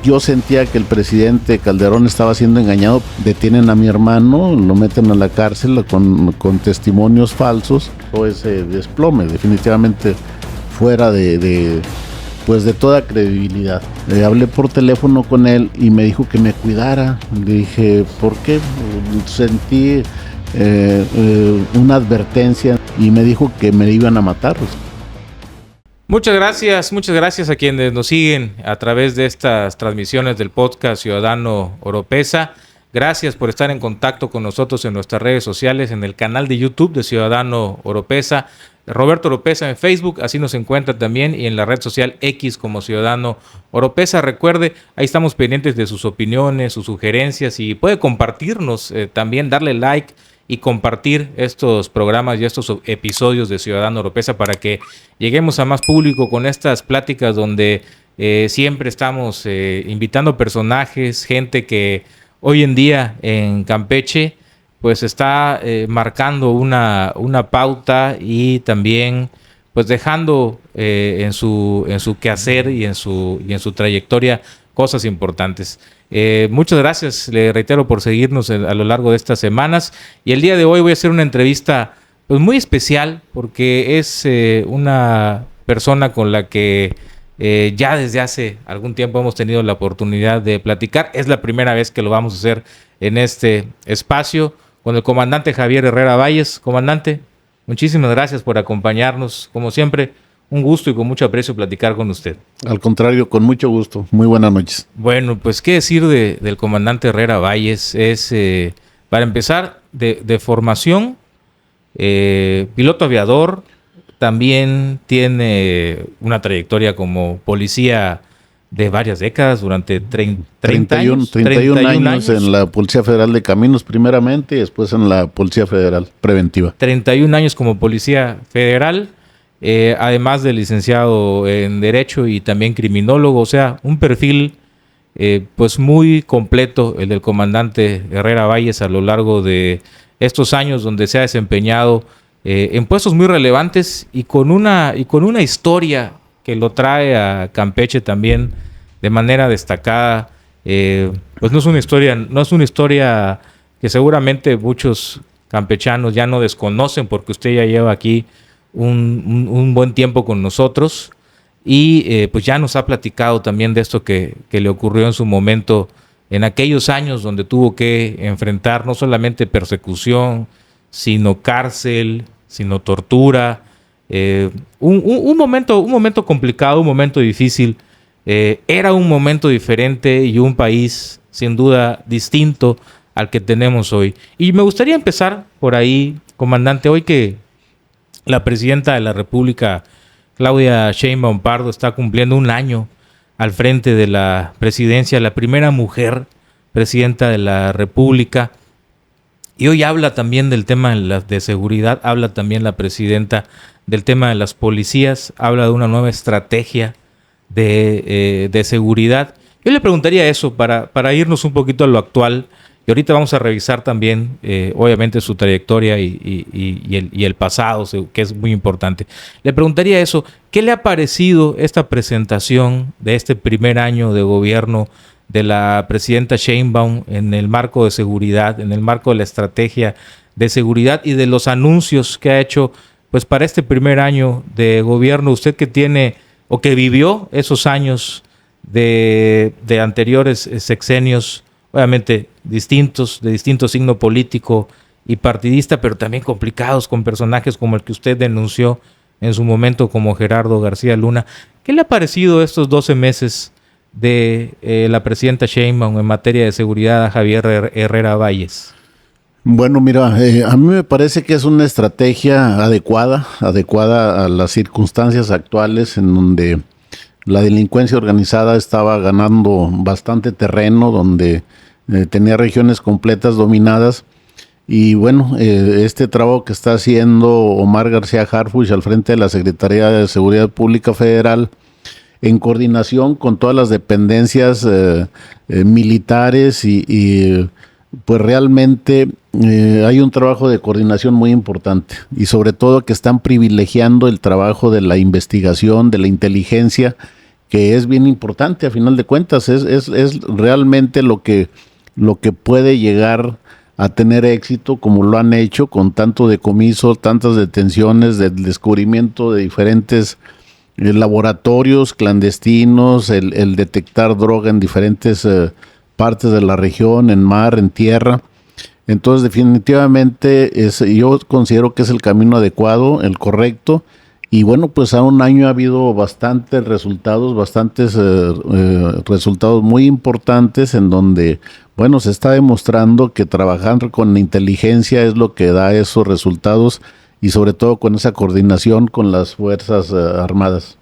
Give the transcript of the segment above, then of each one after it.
yo sentía que el presidente Calderón estaba siendo engañado. Detienen a mi hermano, lo meten a la cárcel con testimonios falsos. Todo ese desplome, definitivamente fuera de toda credibilidad. Hablé por teléfono con él y me dijo que me cuidara. Le dije, ¿por qué? Sentí una advertencia y me dijo que me iban a matar. Muchas gracias a quienes nos siguen a través de estas transmisiones del podcast Ciudadano Oropesa. Gracias por estar en contacto con nosotros en nuestras redes sociales, en el canal de YouTube de Ciudadano Oropesa, Roberto Oropesa en Facebook, así nos encuentra también, y en la red social X como Ciudadano Oropesa. Recuerde, ahí estamos pendientes de sus opiniones, sus sugerencias, y puede compartirnos también, darle like y compartir estos programas y estos episodios de Ciudadano Oropesa para que lleguemos a más público con estas pláticas donde siempre estamos invitando personajes, gente que hoy en día en Campeche pues está marcando una pauta y también pues dejando en su quehacer y en su trayectoria cosas importantes. Muchas gracias, le reitero, por seguirnos a lo largo de estas semanas, y el día de hoy voy a hacer una entrevista pues muy especial porque es una persona con la que ya desde hace algún tiempo hemos tenido la oportunidad de platicar. Es la primera vez que lo vamos a hacer en este espacio con el comandante Javier Herrera Valles. Comandante, muchísimas gracias por acompañarnos, como siempre. Un gusto y con mucho aprecio platicar con usted. Al contrario, con mucho gusto. Muy buenas noches. Bueno, pues qué decir del comandante Herrera Valles. Es, para empezar, de formación, piloto aviador. También tiene una trayectoria como policía de varias décadas, durante 31 años en la Policía Federal de Caminos primeramente y después en la Policía Federal Preventiva. 31 años como policía federal. Además de licenciado en Derecho y también criminólogo, o sea, un perfil pues muy completo el del comandante Herrera Valles a lo largo de estos años, donde se ha desempeñado en puestos muy relevantes y con una historia que lo trae a Campeche también de manera destacada. Pues no es una historia que seguramente muchos campechanos ya no desconocen, porque usted ya lleva aquí un buen tiempo con nosotros y pues ya nos ha platicado también de esto que le ocurrió en su momento, en aquellos años donde tuvo que enfrentar no solamente persecución, sino cárcel, sino tortura, un momento complicado, un momento difícil. Era un momento diferente y un país sin duda distinto al que tenemos hoy. Y me gustaría empezar por ahí, comandante, hoy que la presidenta de la República, Claudia Sheinbaum Pardo, está cumpliendo un año al frente de la presidencia, la primera mujer presidenta de la República. Y hoy habla también del tema de seguridad, habla también la presidenta del tema de las policías, habla de una nueva estrategia de seguridad. Yo le preguntaría eso para irnos un poquito a lo actual. Y ahorita vamos a revisar también, obviamente, su trayectoria y el pasado, que es muy importante. Le preguntaría eso, ¿qué le ha parecido esta presentación de este primer año de gobierno de la presidenta Sheinbaum en el marco de seguridad, en el marco de la estrategia de seguridad y de los anuncios que ha hecho pues para este primer año de gobierno? Usted que tiene o que vivió esos años de anteriores sexenios, obviamente distintos, de distinto signo político y partidista, pero también complicados, con personajes como el que usted denunció en su momento, como Gerardo García Luna. ¿Qué le ha parecido estos 12 meses de la presidenta Sheinbaum en materia de seguridad a Javier Herrera Valles? Bueno, mira, a mí me parece que es una estrategia adecuada a las circunstancias actuales, en donde la delincuencia organizada estaba ganando bastante terreno, donde tenía regiones completas dominadas. Y bueno, este trabajo que está haciendo Omar García Harfuch al frente de la Secretaría de Seguridad Pública Federal, en coordinación con todas las dependencias militares y pues realmente hay un trabajo de coordinación muy importante, y sobre todo que están privilegiando el trabajo de la investigación, de la inteligencia, que es bien importante a final de cuentas, es realmente lo que puede llegar a tener éxito, como lo han hecho con tanto decomiso, tantas detenciones, del descubrimiento de diferentes laboratorios clandestinos, el detectar droga en diferentes partes de la región, en mar, en tierra. Entonces definitivamente yo considero que es el camino adecuado, el correcto, y bueno, pues a un año ha habido bastantes resultados muy importantes en donde, bueno, se está demostrando que trabajar con inteligencia es lo que da esos resultados y sobre todo con esa coordinación con las Fuerzas Armadas.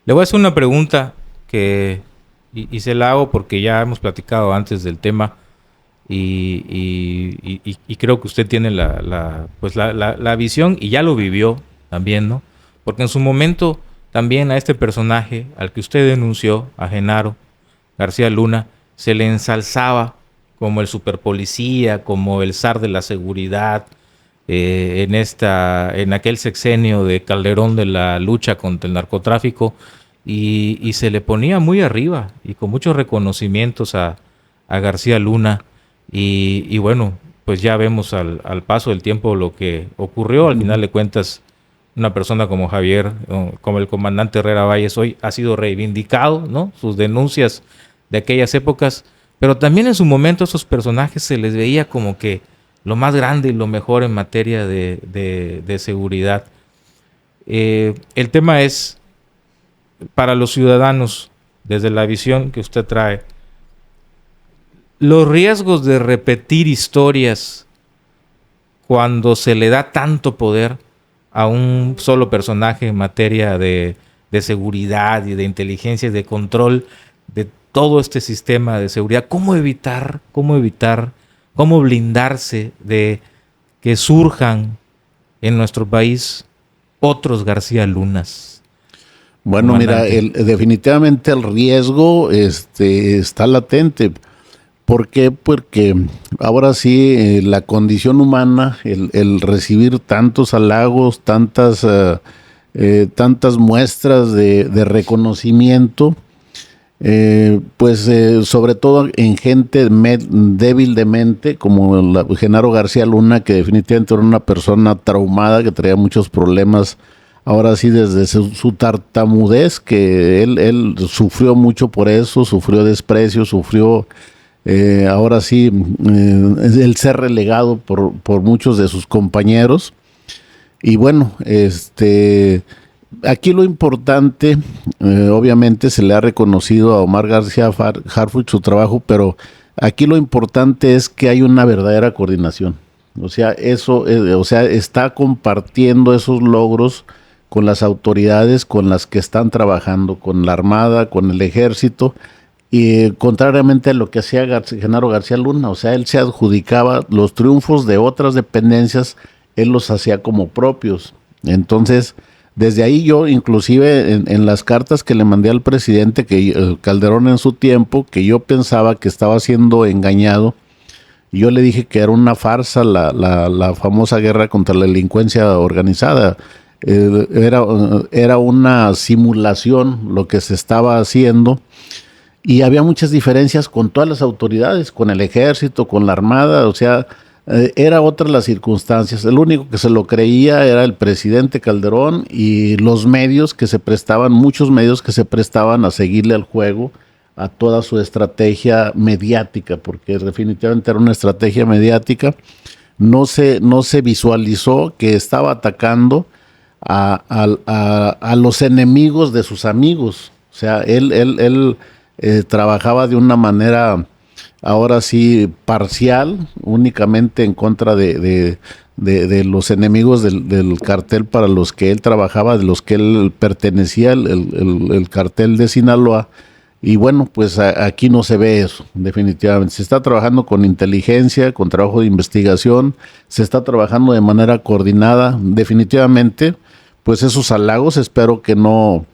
Le voy a hacer una pregunta y se la hago porque ya hemos platicado antes del tema y creo que usted tiene la visión y ya lo vivió también, ¿no? Porque en su momento también a este personaje al que usted denunció, a Genaro García Luna, se le ensalzaba como el superpolicía, como el zar de la seguridad, en aquel sexenio de Calderón de la lucha contra el narcotráfico, y se le ponía muy arriba y con muchos reconocimientos a García Luna, y bueno, pues ya vemos al paso del tiempo lo que ocurrió. Al final de cuentas, una persona como Javier, como el comandante Herrera Valles, hoy ha sido reivindicado, ¿no? Sus denuncias de aquellas épocas, pero también en su momento a esos personajes se les veía como que lo más grande y lo mejor en materia de seguridad. El tema es, para los ciudadanos, desde la visión que usted trae, los riesgos de repetir historias cuando se le da tanto poder a un solo personaje en materia de seguridad y de inteligencia y de control de todo este sistema de seguridad. ¿Cómo evitar, cómo blindarse de que surjan en nuestro país otros García Lunas? Bueno, comandante. Mira, definitivamente el riesgo está latente. ¿Por qué? Porque ahora sí la condición humana, el recibir tantos halagos, tantas muestras de reconocimiento, sobre todo en gente débil de mente, como Genaro García Luna, que definitivamente era una persona traumada, que traía muchos problemas, ahora sí desde su tartamudez, que él sufrió mucho por eso, sufrió desprecio, sufrió... ahora sí, el ser relegado por muchos de sus compañeros. Y bueno, aquí lo importante, obviamente se le ha reconocido a Omar García Harfuch su trabajo, pero aquí lo importante es que hay una verdadera coordinación. O sea, está compartiendo esos logros con las autoridades con las que están trabajando, con la Armada, con el Ejército. Y contrariamente a lo que hacía Genaro García Luna, o sea, él se adjudicaba los triunfos de otras dependencias, él los hacía como propios. Entonces, desde ahí yo, inclusive en las cartas que le mandé al presidente Calderón en su tiempo, que yo pensaba que estaba siendo engañado, yo le dije que era una farsa la famosa guerra contra la delincuencia organizada. Era una simulación lo que se estaba haciendo. Y había muchas diferencias con todas las autoridades, con el Ejército, con la Armada, o sea, era otra las circunstancias. El único que se lo creía era el presidente Calderón y los medios que se prestaban, muchos medios que se prestaban a seguirle al juego, a toda su estrategia mediática, porque definitivamente era una estrategia mediática. No se visualizó que estaba atacando a los enemigos de sus amigos. O sea, él trabajaba de una manera, ahora sí, parcial, únicamente en contra de los enemigos del cartel para los que él trabajaba, de los que él pertenecía, el cartel de Sinaloa. Y bueno, pues aquí no se ve eso, definitivamente. Se está trabajando con inteligencia, con trabajo de investigación, se está trabajando de manera coordinada, definitivamente. Pues esos halagos espero que no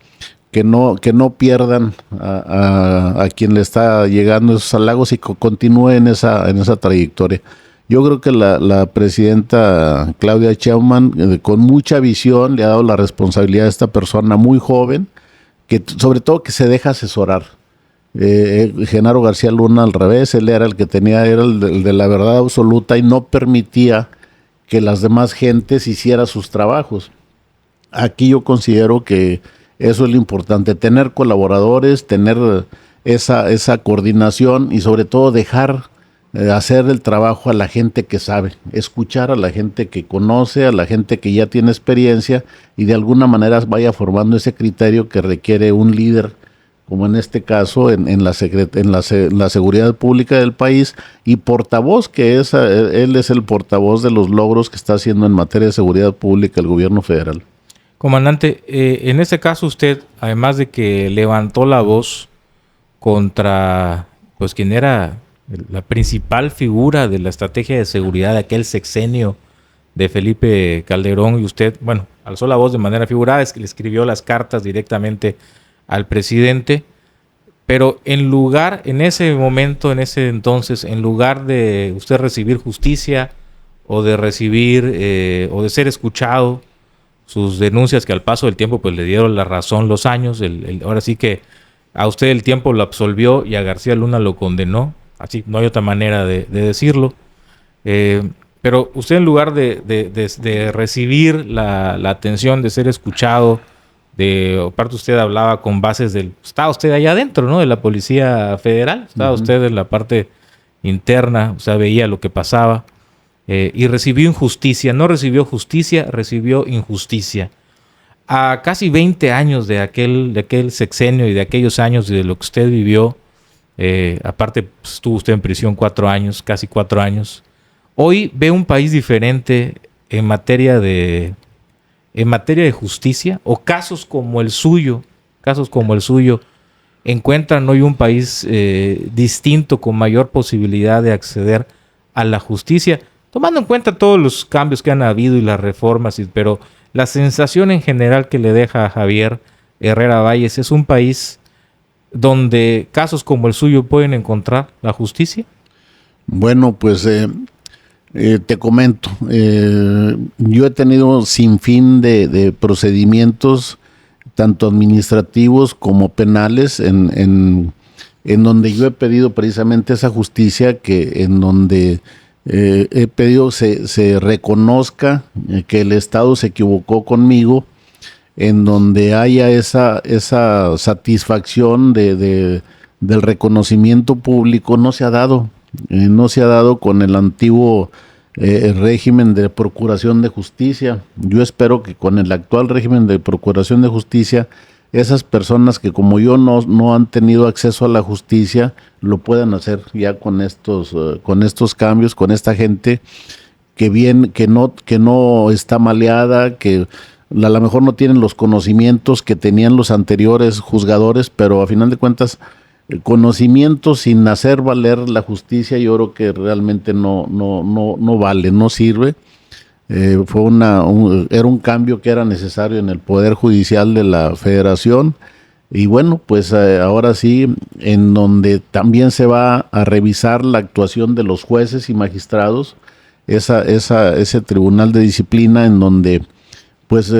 pierdan a quien le está llegando esos halagos y continúe en esa trayectoria. Yo creo que la presidenta Claudia Sheinbaum, con mucha visión, le ha dado la responsabilidad a esta persona muy joven, sobre todo que se deja asesorar. Genaro García Luna al revés, él era el que tenía, era el de la verdad absoluta y no permitía que las demás gentes hicieran sus trabajos. Aquí yo considero que eso es lo importante, tener colaboradores, tener esa coordinación y sobre todo dejar hacer el trabajo a la gente que sabe, escuchar a la gente que conoce, a la gente que ya tiene experiencia y de alguna manera vaya formando ese criterio que requiere un líder, como en este caso en la seguridad pública del país, y portavoz, que él es el portavoz de los logros que está haciendo en materia de seguridad pública el gobierno federal. Comandante, en este caso usted, además de que levantó la voz contra pues quien era la principal figura de la estrategia de seguridad de aquel sexenio de Felipe Calderón, y usted, bueno, alzó la voz de manera figurada, es que le escribió las cartas directamente al presidente, pero en ese momento, en ese entonces, en lugar de usted recibir justicia o de recibir o de ser escuchado, sus denuncias que al paso del tiempo pues le dieron la razón los años, ahora sí que a usted el tiempo lo absolvió y a García Luna lo condenó, así no hay otra manera de decirlo, pero usted en lugar de recibir la atención, de ser escuchado, aparte usted hablaba con bases estaba usted allá adentro, ¿no?, de la Policía Federal, estaba usted en la parte interna, o sea, veía lo que pasaba, y recibió injusticia, no recibió justicia, recibió injusticia. A casi 20 años de aquel sexenio y de aquellos años y de lo que usted vivió, aparte pues, estuvo usted en prisión 4 años, casi 4 años, hoy ve un país diferente en materia de justicia, o casos como el suyo encuentran hoy un país distinto, con mayor posibilidad de acceder a la justicia, tomando en cuenta todos los cambios que han habido y las reformas, pero la sensación en general que le deja a Javier Herrera Valles es un país donde casos como el suyo pueden encontrar la justicia. Bueno, pues te comento, yo he tenido sinfín de procedimientos, tanto administrativos como penales, en donde yo he pedido precisamente esa justicia, en donde he pedido se reconozca que el Estado se equivocó conmigo, en donde haya esa satisfacción del reconocimiento público. No se ha dado con el antiguo régimen de procuración de justicia. Yo espero que con el actual régimen de procuración de justicia, esas personas que como yo no han tenido acceso a la justicia, lo puedan hacer ya con estos cambios, con esta gente que no está maleada, que a lo mejor no tienen los conocimientos que tenían los anteriores juzgadores, pero a final de cuentas, conocimientos sin hacer valer la justicia, yo creo que realmente no vale, no sirve. Era un cambio que era necesario en el Poder Judicial de la Federación, y bueno, pues ahora sí, en donde también se va a revisar la actuación de los jueces y magistrados, ese tribunal de disciplina, en donde pues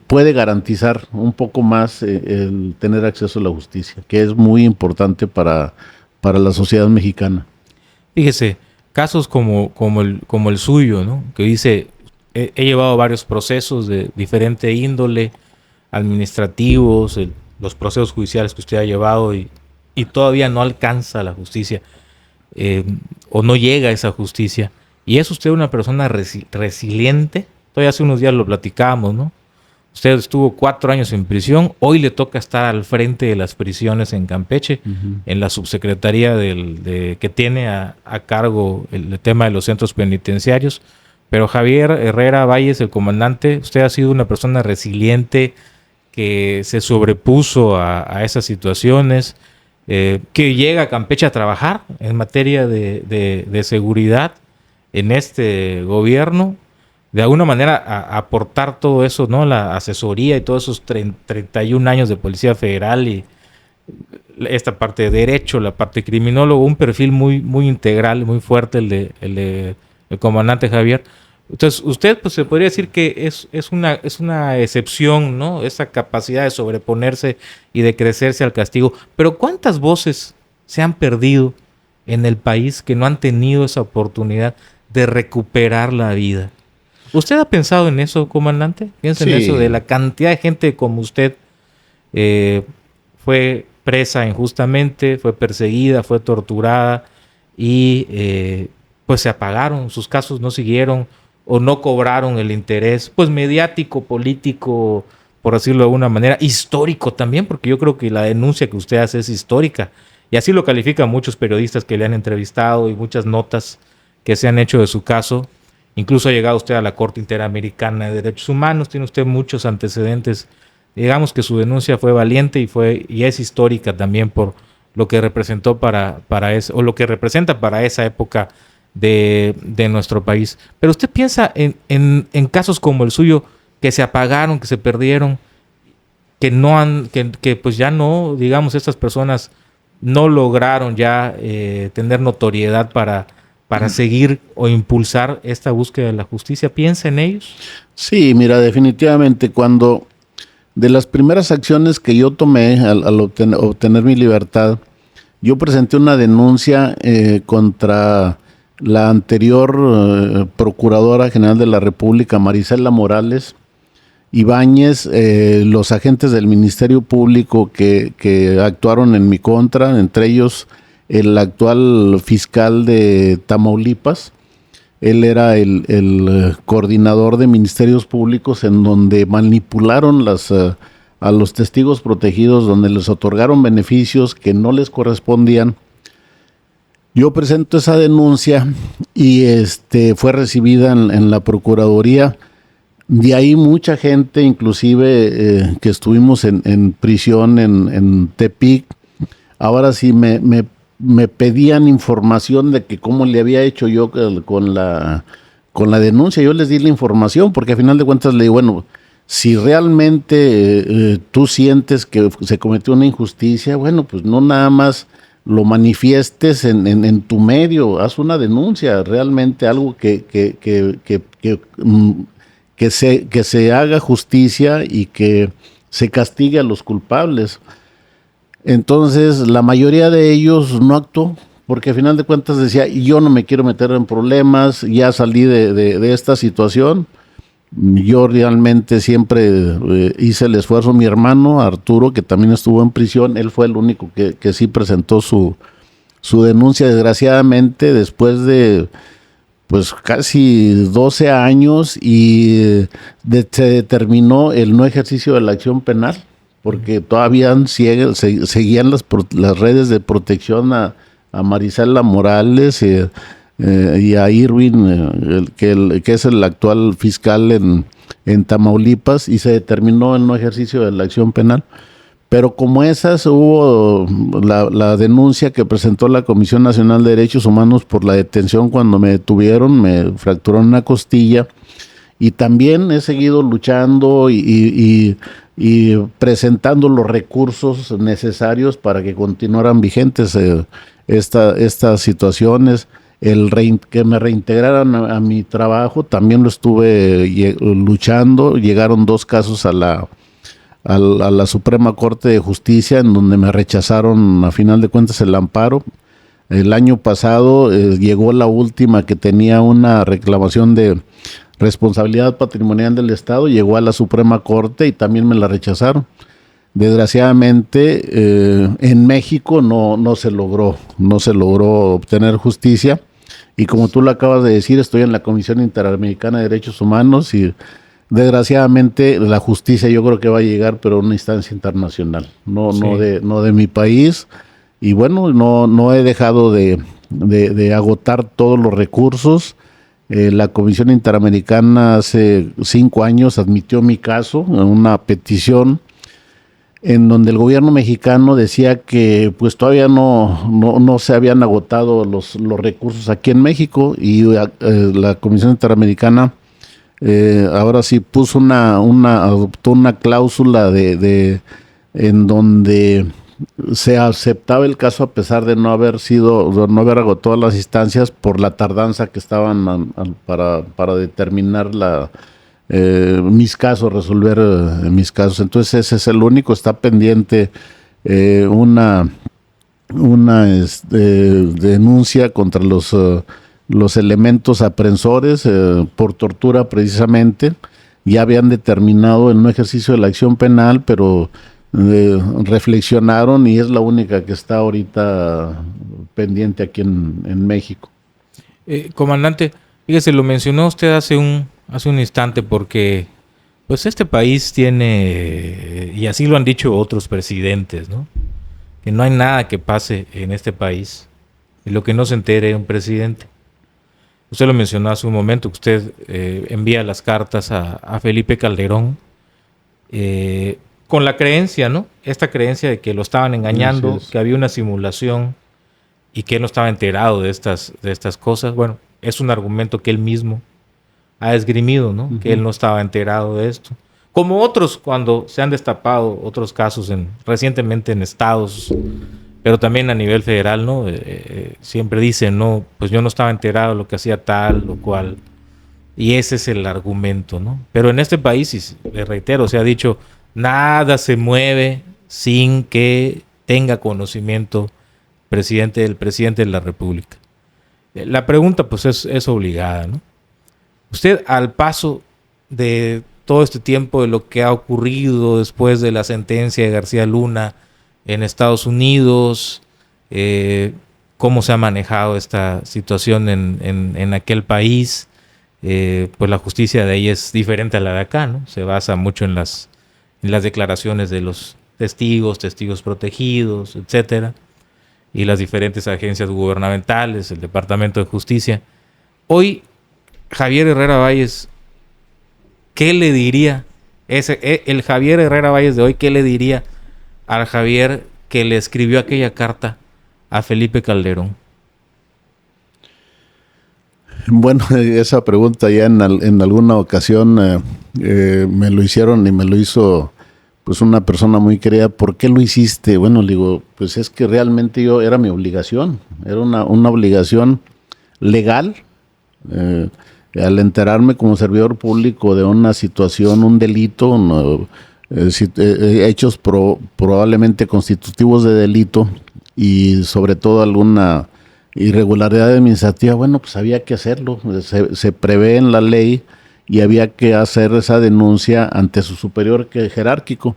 puede garantizar un poco más el tener acceso a la justicia, que es muy importante para la sociedad mexicana. Fíjese, casos como el suyo, ¿no?, que dice, he llevado varios procesos de diferente índole, administrativos, los procesos judiciales que usted ha llevado, y todavía no alcanza la justicia, o no llega a esa justicia. Y es usted una persona resiliente. Todavía hace unos días lo platicábamos, ¿no? Usted estuvo 4 años en prisión, hoy le toca estar al frente de las prisiones en Campeche, en la subsecretaría que tiene a cargo el tema de los centros penitenciarios. Pero Javier Herrera Valles, el comandante, usted ha sido una persona resiliente que se sobrepuso a esas situaciones, que llega a Campeche a trabajar en materia de seguridad en este gobierno, de alguna manera a aportar todo eso, ¿no?, la asesoría y todos esos 31 años de Policía Federal y esta parte de derecho, la parte criminólogo, un perfil muy, muy integral, muy fuerte el comandante Javier. Entonces, usted pues se podría decir que es una excepción, ¿no? Esa capacidad de sobreponerse y de crecerse al castigo. Pero ¿cuántas voces se han perdido en el país que no han tenido esa oportunidad de recuperar la vida? ¿Usted ha pensado en eso, comandante? ¿Piensa en eso de la cantidad de gente como usted fue presa injustamente, fue perseguida, fue torturada y pues se apagaron, sus casos no siguieron o no cobraron el interés, pues mediático, político, por decirlo de alguna manera, histórico también, porque yo creo que la denuncia que usted hace es histórica, y así lo califican muchos periodistas que le han entrevistado y muchas notas que se han hecho de su caso. Incluso ha llegado usted a la Corte Interamericana de Derechos Humanos, tiene usted muchos antecedentes. Digamos que su denuncia fue valiente y es histórica también por lo que representó para eso, o lo que representa para esa época de nuestro país. Pero usted piensa en casos como el suyo, que se apagaron, que se perdieron, que pues ya no, digamos, estas personas no lograron ya tener notoriedad para seguir o impulsar esta búsqueda de la justicia. ¿Piensa en ellos? Sí, mira, definitivamente cuando de las primeras acciones que yo tomé al obtener mi libertad, yo presenté una denuncia contra la anterior Procuradora General de la República, Marisela Morales Ibáñez, los agentes del Ministerio Público que actuaron en mi contra, entre ellos el actual fiscal de Tamaulipas. Él era el coordinador de ministerios públicos en donde manipularon a los testigos protegidos, donde les otorgaron beneficios que no les correspondían. Yo presento esa denuncia y fue recibida en la Procuraduría. De ahí mucha gente, inclusive que estuvimos en prisión en Tepic, ahora sí me pedían información de que cómo le había hecho yo con la denuncia. Yo les di la información porque a final de cuentas le digo, bueno, si realmente tú sientes que se cometió una injusticia, bueno, pues no nada más lo manifiestes en tu medio, haz una denuncia, realmente algo que se haga justicia y que se castigue a los culpables. Entonces, la mayoría de ellos no actuó, porque al final de cuentas decía, yo no me quiero meter en problemas, ya salí de esta situación. Yo realmente siempre hice el esfuerzo. Mi hermano Arturo, que también estuvo en prisión, él fue el único que sí presentó su denuncia. Desgraciadamente, después de pues casi 12 años y se determinó el no ejercicio de la acción penal, porque todavía seguían las redes de protección a Marisela Morales y a Irwin, que es el actual fiscal en Tamaulipas, y se determinó el no ejercicio de la acción penal. Pero como esas, hubo la denuncia que presentó la Comisión Nacional de Derechos Humanos por la detención cuando me detuvieron, me fracturaron una costilla, y también he seguido luchando y presentando los recursos necesarios para que continuaran vigentes estas situaciones. Que me reintegraran a mi trabajo, también lo estuve luchando. Llegaron 2 casos a la Suprema Corte de Justicia, en donde me rechazaron a final de cuentas el amparo. El año pasado llegó la última, que tenía una reclamación de responsabilidad patrimonial del Estado, llegó a la Suprema Corte y también me la rechazaron. Desgraciadamente en México no se logró obtener justicia, y como tú lo acabas de decir, estoy en la Comisión Interamericana de Derechos Humanos y desgraciadamente la justicia yo creo que va a llegar, pero a una instancia internacional, no de mi país. Y bueno, no he dejado de agotar todos los recursos. La Comisión Interamericana hace 5 años admitió mi caso en una petición en donde el gobierno mexicano decía que pues todavía no se habían agotado los recursos aquí en México, y la Comisión Interamericana ahora sí puso adoptó una cláusula en donde se aceptaba el caso a pesar de no haber agotado las instancias por la tardanza que estaban para determinar mis casos, resolver mis casos. Entonces ese es el único. Está pendiente una denuncia contra los elementos aprensores por tortura precisamente. Ya habían determinado el no ejercicio de la acción penal, pero reflexionaron y es la única que está ahorita pendiente aquí en México. Comandante, fíjese, lo mencionó usted hace un instante porque pues este país tiene, y así lo han dicho otros presidentes, ¿no? Que no hay nada que pase en este país y lo que no se entere un presidente. Usted lo mencionó hace un momento, que usted envía las cartas a Felipe Calderón con la creencia, ¿no? Esta creencia de que lo estaban engañando, que había una simulación y que él no estaba enterado de estas cosas. Bueno, es un argumento que él mismo ha esgrimido, ¿no? Que él no estaba enterado de esto. Como otros, cuando se han destapado otros casos recientemente en estados, pero también a nivel federal, ¿no? Siempre dicen, no, pues yo no estaba enterado de lo que hacía tal o cual. Y ese es el argumento, ¿no? Pero en este país, y le reitero, se ha dicho, nada se mueve sin que tenga conocimiento el presidente de la República. La pregunta, pues, es obligada, ¿no? Usted, al paso de todo este tiempo, de lo que ha ocurrido después de la sentencia de García Luna en Estados Unidos, cómo se ha manejado esta situación en aquel país, pues la justicia de ahí es diferente a la de acá, ¿no? Se basa mucho en las declaraciones de los testigos protegidos, etcétera, y las diferentes agencias gubernamentales, el Departamento de Justicia. Hoy, Javier Herrera Valles, ¿qué le diría? El Javier Herrera Valles de hoy, ¿qué le diría al Javier que le escribió aquella carta a Felipe Calderón? Bueno, esa pregunta ya en alguna ocasión me lo hicieron y me lo hizo pues una persona muy querida. ¿Por qué lo hiciste? Bueno, le digo, pues es que realmente era mi obligación, era una obligación legal. Al enterarme como servidor público de una situación, un delito, hechos probablemente constitutivos de delito y sobre todo alguna irregularidad administrativa, bueno, pues había que hacerlo. Se prevé en la ley y había que hacer esa denuncia ante su superior jerárquico.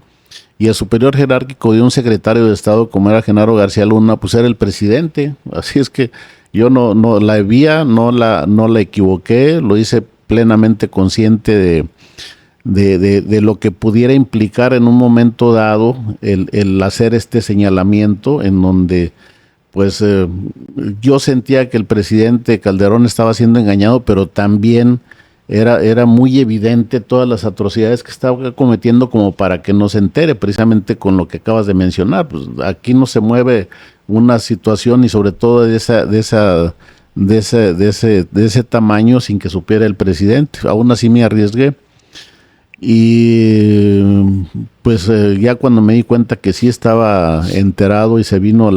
Y el superior jerárquico de un secretario de Estado como era Genaro García Luna, pues era el presidente. Así es que yo no la había, no la equivoqué, lo hice plenamente consciente de lo que pudiera implicar en un momento dado el hacer este señalamiento en donde pues yo sentía que el presidente Calderón estaba siendo engañado, pero también era muy evidente todas las atrocidades que estaba cometiendo como para que no se entere, precisamente con lo que acabas de mencionar. Pues aquí no se mueve una situación y sobre todo de ese tamaño sin que supiera el presidente. Aún así me arriesgué. Y pues ya cuando me di cuenta que sí estaba enterado y se vino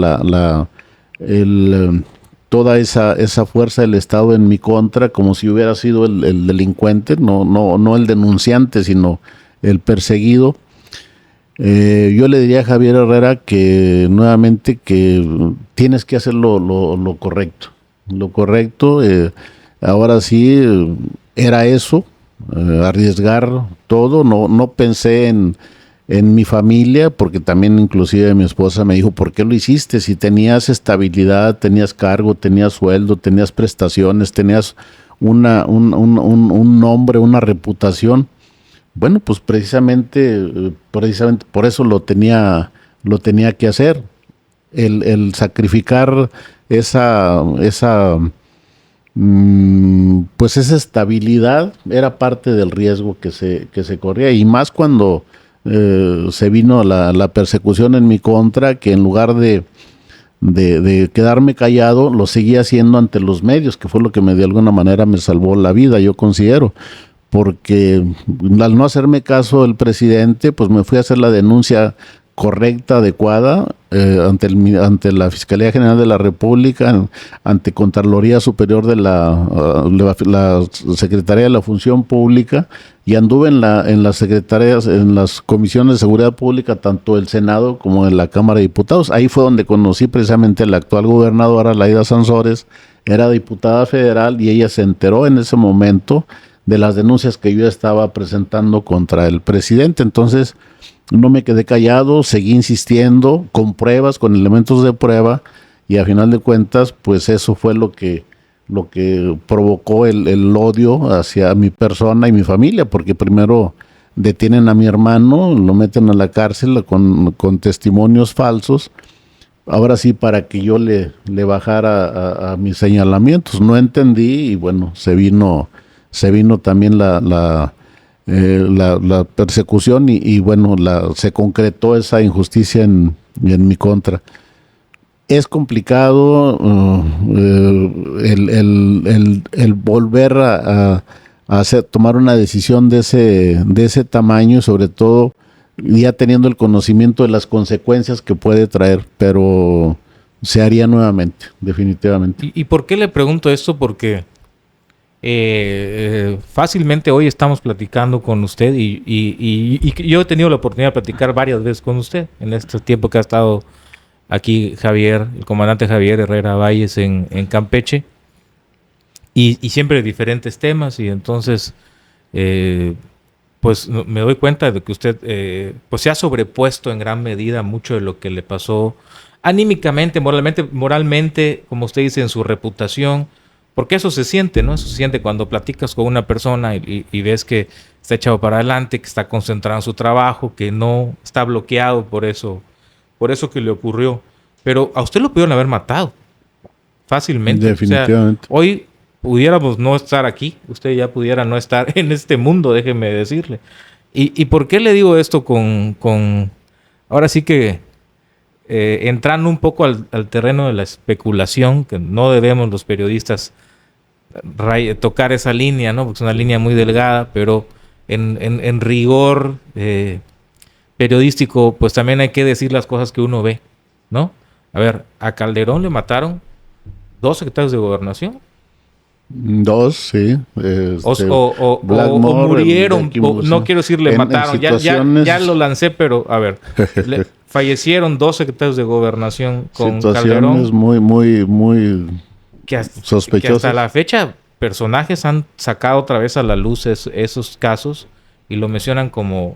toda esa fuerza del Estado en mi contra, como si hubiera sido el delincuente, no el denunciante, sino el perseguido. Yo le diría a Javier Herrera que nuevamente que tienes que hacer lo correcto. Lo correcto, ahora sí, era eso, arriesgar todo. No pensé en mi familia, porque también inclusive mi esposa me dijo, ¿por qué lo hiciste? Si tenías estabilidad, tenías cargo, tenías sueldo, tenías prestaciones, tenías un nombre, una reputación. Bueno, pues precisamente por eso lo tenía que hacer. El sacrificar esa estabilidad era parte del riesgo que se corría, y más cuando se vino la persecución en mi contra, que en lugar de quedarme callado, lo seguía haciendo ante los medios, que fue lo que de alguna manera me salvó la vida, yo considero, porque al no hacerme caso el presidente, pues me fui a hacer la denuncia correcta, adecuada, ante la Fiscalía General de la República, ante Contraloría Superior de la Secretaría de la Función Pública, y anduve en las secretarías, en las comisiones de seguridad pública, tanto del Senado como de la Cámara de Diputados. Ahí fue donde conocí precisamente a la actual gobernadora Laida Sansores. Era diputada federal y ella se enteró en ese momento de las denuncias que yo estaba presentando contra el presidente. Entonces no me quedé callado, seguí insistiendo con pruebas, con elementos de prueba, y a final de cuentas pues eso fue lo que provocó el odio hacia mi persona y mi familia, porque primero detienen a mi hermano, lo meten a la cárcel con testimonios falsos, ahora sí para que yo le bajara a mis señalamientos. No entendí y bueno, se vino también la persecución y bueno, se concretó esa injusticia en mi contra. Es complicado el volver a tomar una decisión de ese tamaño, sobre todo ya teniendo el conocimiento de las consecuencias que puede traer, pero se haría nuevamente, definitivamente. ¿Y por qué le pregunto esto? Porque fácilmente hoy estamos platicando con usted y yo he tenido la oportunidad de platicar varias veces con usted en este tiempo que ha estado aquí el comandante Javier Herrera Valles en Campeche, y siempre diferentes temas, y entonces pues me doy cuenta de que usted pues se ha sobrepuesto en gran medida mucho de lo que le pasó anímicamente, moralmente, como usted dice, en su reputación, porque eso se siente, ¿no? Eso se siente cuando platicas con una persona y ves que está echado para adelante, que está concentrado en su trabajo, que no está bloqueado por eso que le ocurrió. Pero a usted lo pudieron haber matado fácilmente. Definitivamente. O sea, hoy pudiéramos no estar aquí, usted ya pudiera no estar en este mundo, déjeme decirle. ¿Y por qué le digo esto con ahora sí que entrando un poco al terreno de la especulación, que no debemos los periodistas tocar esa línea, ¿no? Porque es una línea muy delgada, pero en rigor periodístico, pues también hay que decir las cosas que uno ve, ¿no? A ver, a Calderón le mataron 2 secretarios de gobernación. 2, sí. O murieron, no quiero decir le mataron, ya lo lancé, pero a ver, fallecieron 2 secretarios de gobernación con Calderón. muy sospechosas. Que hasta la fecha personajes han sacado otra vez a la luz esos casos y lo mencionan como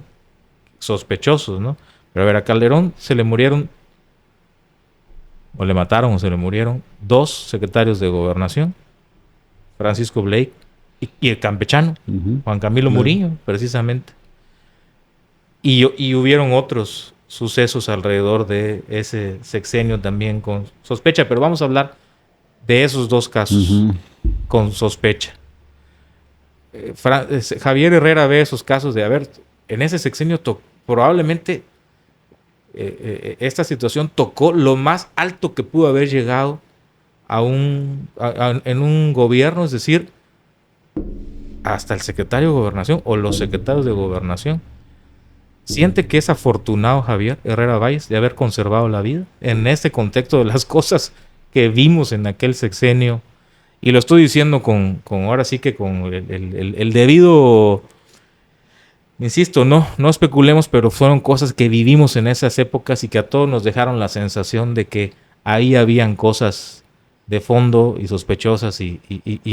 sospechosos, ¿no? Pero a ver, a Calderón se le murieron, o le mataron o se le murieron 2 secretarios de gobernación, Francisco Blake y el campechano, Juan Camilo Muriño, precisamente. Y hubieron otros sucesos alrededor de ese sexenio también con sospecha, pero vamos a hablar de esos 2 casos con sospecha. Javier Herrera ve esos casos de, a ver, en ese sexenio probablemente esta situación tocó lo más alto que pudo haber llegado en un gobierno, es decir, hasta el secretario de Gobernación o los secretarios de Gobernación. ¿Siente que es afortunado Javier Herrera Valles de haber conservado la vida en este contexto de las cosas que vimos en aquel sexenio? Y lo estoy diciendo con ahora sí que con el debido, insisto, no especulemos, pero fueron cosas que vivimos en esas épocas y que a todos nos dejaron la sensación de que ahí habían cosas de fondo y sospechosas y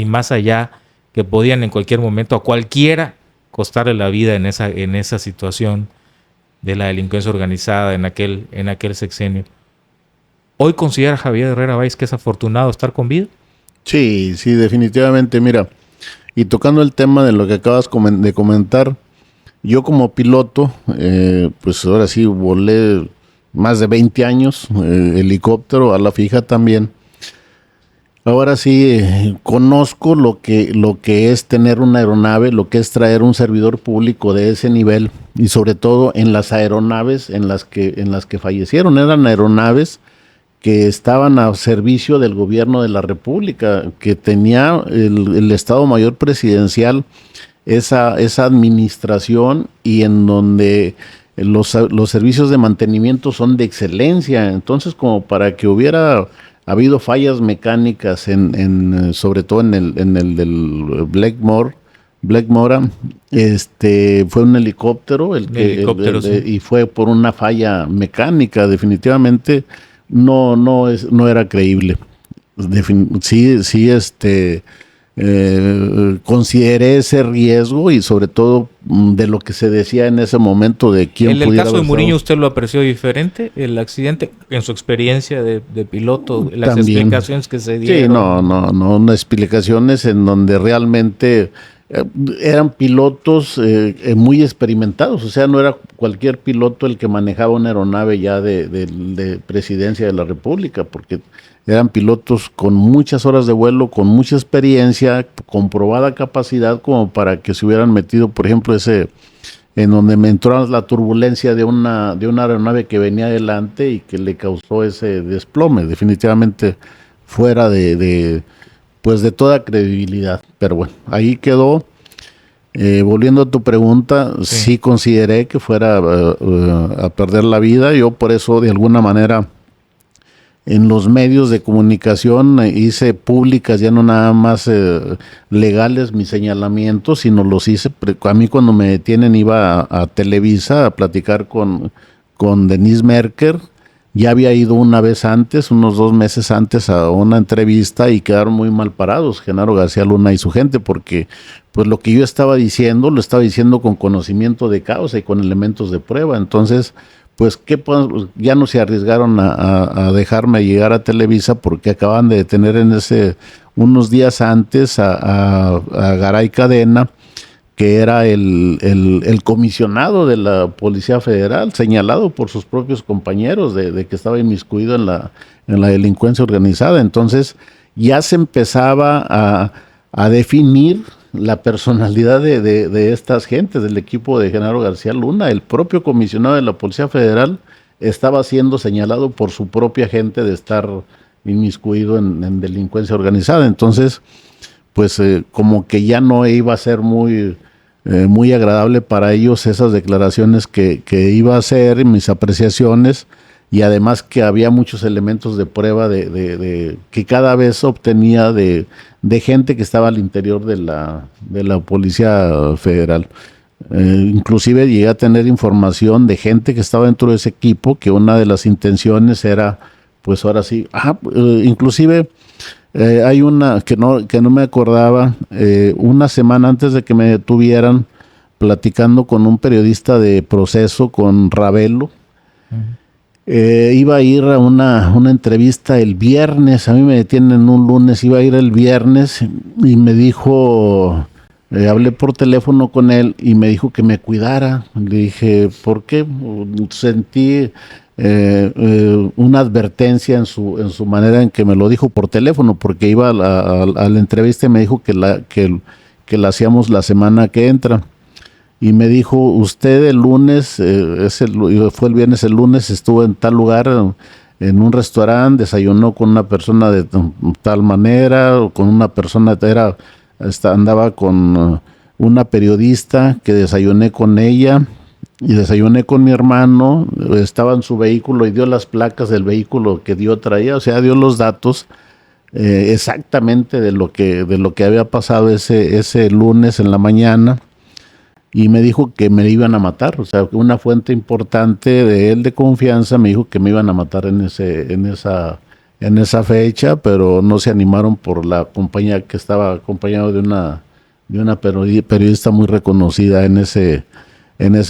más allá, que podían en cualquier momento a cualquiera costarle la vida en esa situación de la delincuencia organizada en aquel sexenio. ¿Hoy considera Javier Herrera Valles que es afortunado estar con vida? Sí, definitivamente. Mira, y tocando el tema de lo que acabas de comentar, yo como piloto, pues ahora sí volé más de 20 años, helicóptero, a la fija también. Ahora sí conozco lo que es tener una aeronave, lo que es traer un servidor público de ese nivel, y sobre todo en las aeronaves en las que fallecieron. Eran aeronaves que estaban a servicio del gobierno de la República, que tenía el Estado Mayor Presidencial esa administración, y en donde los servicios de mantenimiento son de excelencia. Entonces, como para que hubiera habido fallas mecánicas sobre todo en el del Blackmora, fue un helicóptero y fue por una falla mecánica. Definitivamente no era creíble. Consideré ese riesgo y sobre todo de lo que se decía en ese momento de quién pudiera. En el caso de Muriño, ¿usted lo apreció diferente? El accidente, en su experiencia de piloto, las explicaciones que se dieron. Sí, no, explicaciones en donde realmente eran pilotos muy experimentados. O sea, no era cualquier piloto el que manejaba una aeronave ya de presidencia de la República, porque eran pilotos con muchas horas de vuelo, con mucha experiencia, comprobada capacidad, como para que se hubieran metido, por ejemplo, en donde me entró la turbulencia de una aeronave que venía adelante y que le causó ese desplome. Definitivamente fuera de toda credibilidad. Pero bueno, ahí quedó. Volviendo a tu pregunta, sí consideré que fuera a perder la vida. Yo por eso, de alguna manera, en los medios de comunicación hice públicas, ya no nada más legales, mis señalamientos, sino los hice. A mí cuando me detienen iba a Televisa a platicar con Denise Merker. Ya había ido una vez antes, unos 2 meses antes, a una entrevista y quedaron muy mal parados Genaro García Luna y su gente, porque pues lo que yo estaba diciendo, lo estaba diciendo con conocimiento de causa y con elementos de prueba. Entonces, pues ya no se arriesgaron a dejarme llegar a Televisa, porque acaban de detener unos días antes a Garay Cadena, que era el comisionado de la Policía Federal, señalado por sus propios compañeros de que estaba inmiscuido en la delincuencia organizada. Entonces ya se empezaba a definir la personalidad de estas gentes, del equipo de Genaro García Luna. El propio comisionado de la Policía Federal estaba siendo señalado por su propia gente de estar inmiscuido en delincuencia organizada. Entonces, pues como que ya no iba a ser muy agradable para ellos esas declaraciones que iba a hacer, mis apreciaciones, y además que había muchos elementos de prueba que cada vez obtenía de gente que estaba al interior de la Policía Federal. Inclusive llegué a tener información de gente que estaba dentro de ese equipo, que una de las intenciones era, pues ahora sí, inclusive hay una que no me acordaba, una semana antes de que me detuvieran, platicando con un periodista de Proceso, con Ravelo. Iba a ir a una entrevista el viernes. A mí me detienen un lunes, iba a ir el viernes y me dijo, hablé por teléfono con él y me dijo que me cuidara. Le dije, ¿por qué? Sentí una advertencia en su manera en que me lo dijo por teléfono, porque iba a la entrevista y me dijo que la hacíamos la semana que entra. Y me dijo, usted el lunes, fue el viernes, el lunes estuvo en tal lugar, en un restaurante, desayunó con una persona de tal manera, o con una persona, andaba con una periodista que desayuné con ella, y desayuné con mi hermano, estaba en su vehículo y dio las placas del vehículo que traía, o sea, dio los datos exactamente de lo que había pasado ese lunes en la mañana. Y me dijo que me iban a matar. O sea, una fuente importante de él de confianza me dijo que me iban a matar en esa fecha, pero no se animaron por la compañía, que estaba acompañado de una periodista muy reconocida en ese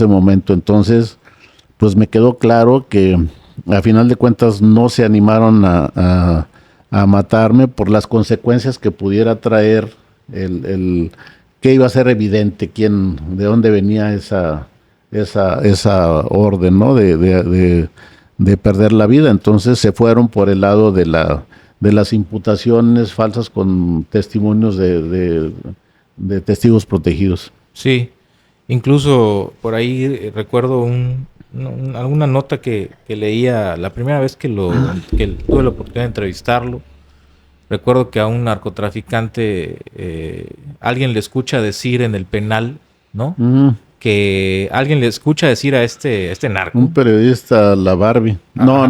momento. Entonces, pues me quedó claro que a final de cuentas no se animaron a matarme por las consecuencias que pudiera traer que iba a ser evidente de dónde venía esa orden, ¿no? de perder la vida. Entonces se fueron por el lado de las imputaciones falsas con testimonios de testigos protegidos. Sí, incluso por ahí recuerdo alguna nota que leía la primera vez que tuve la oportunidad de entrevistarlo. Recuerdo que a un narcotraficante alguien le escucha decir en el penal, ¿no? que alguien le escucha decir a este narco. Un periodista, la Barbie. Ajá. No.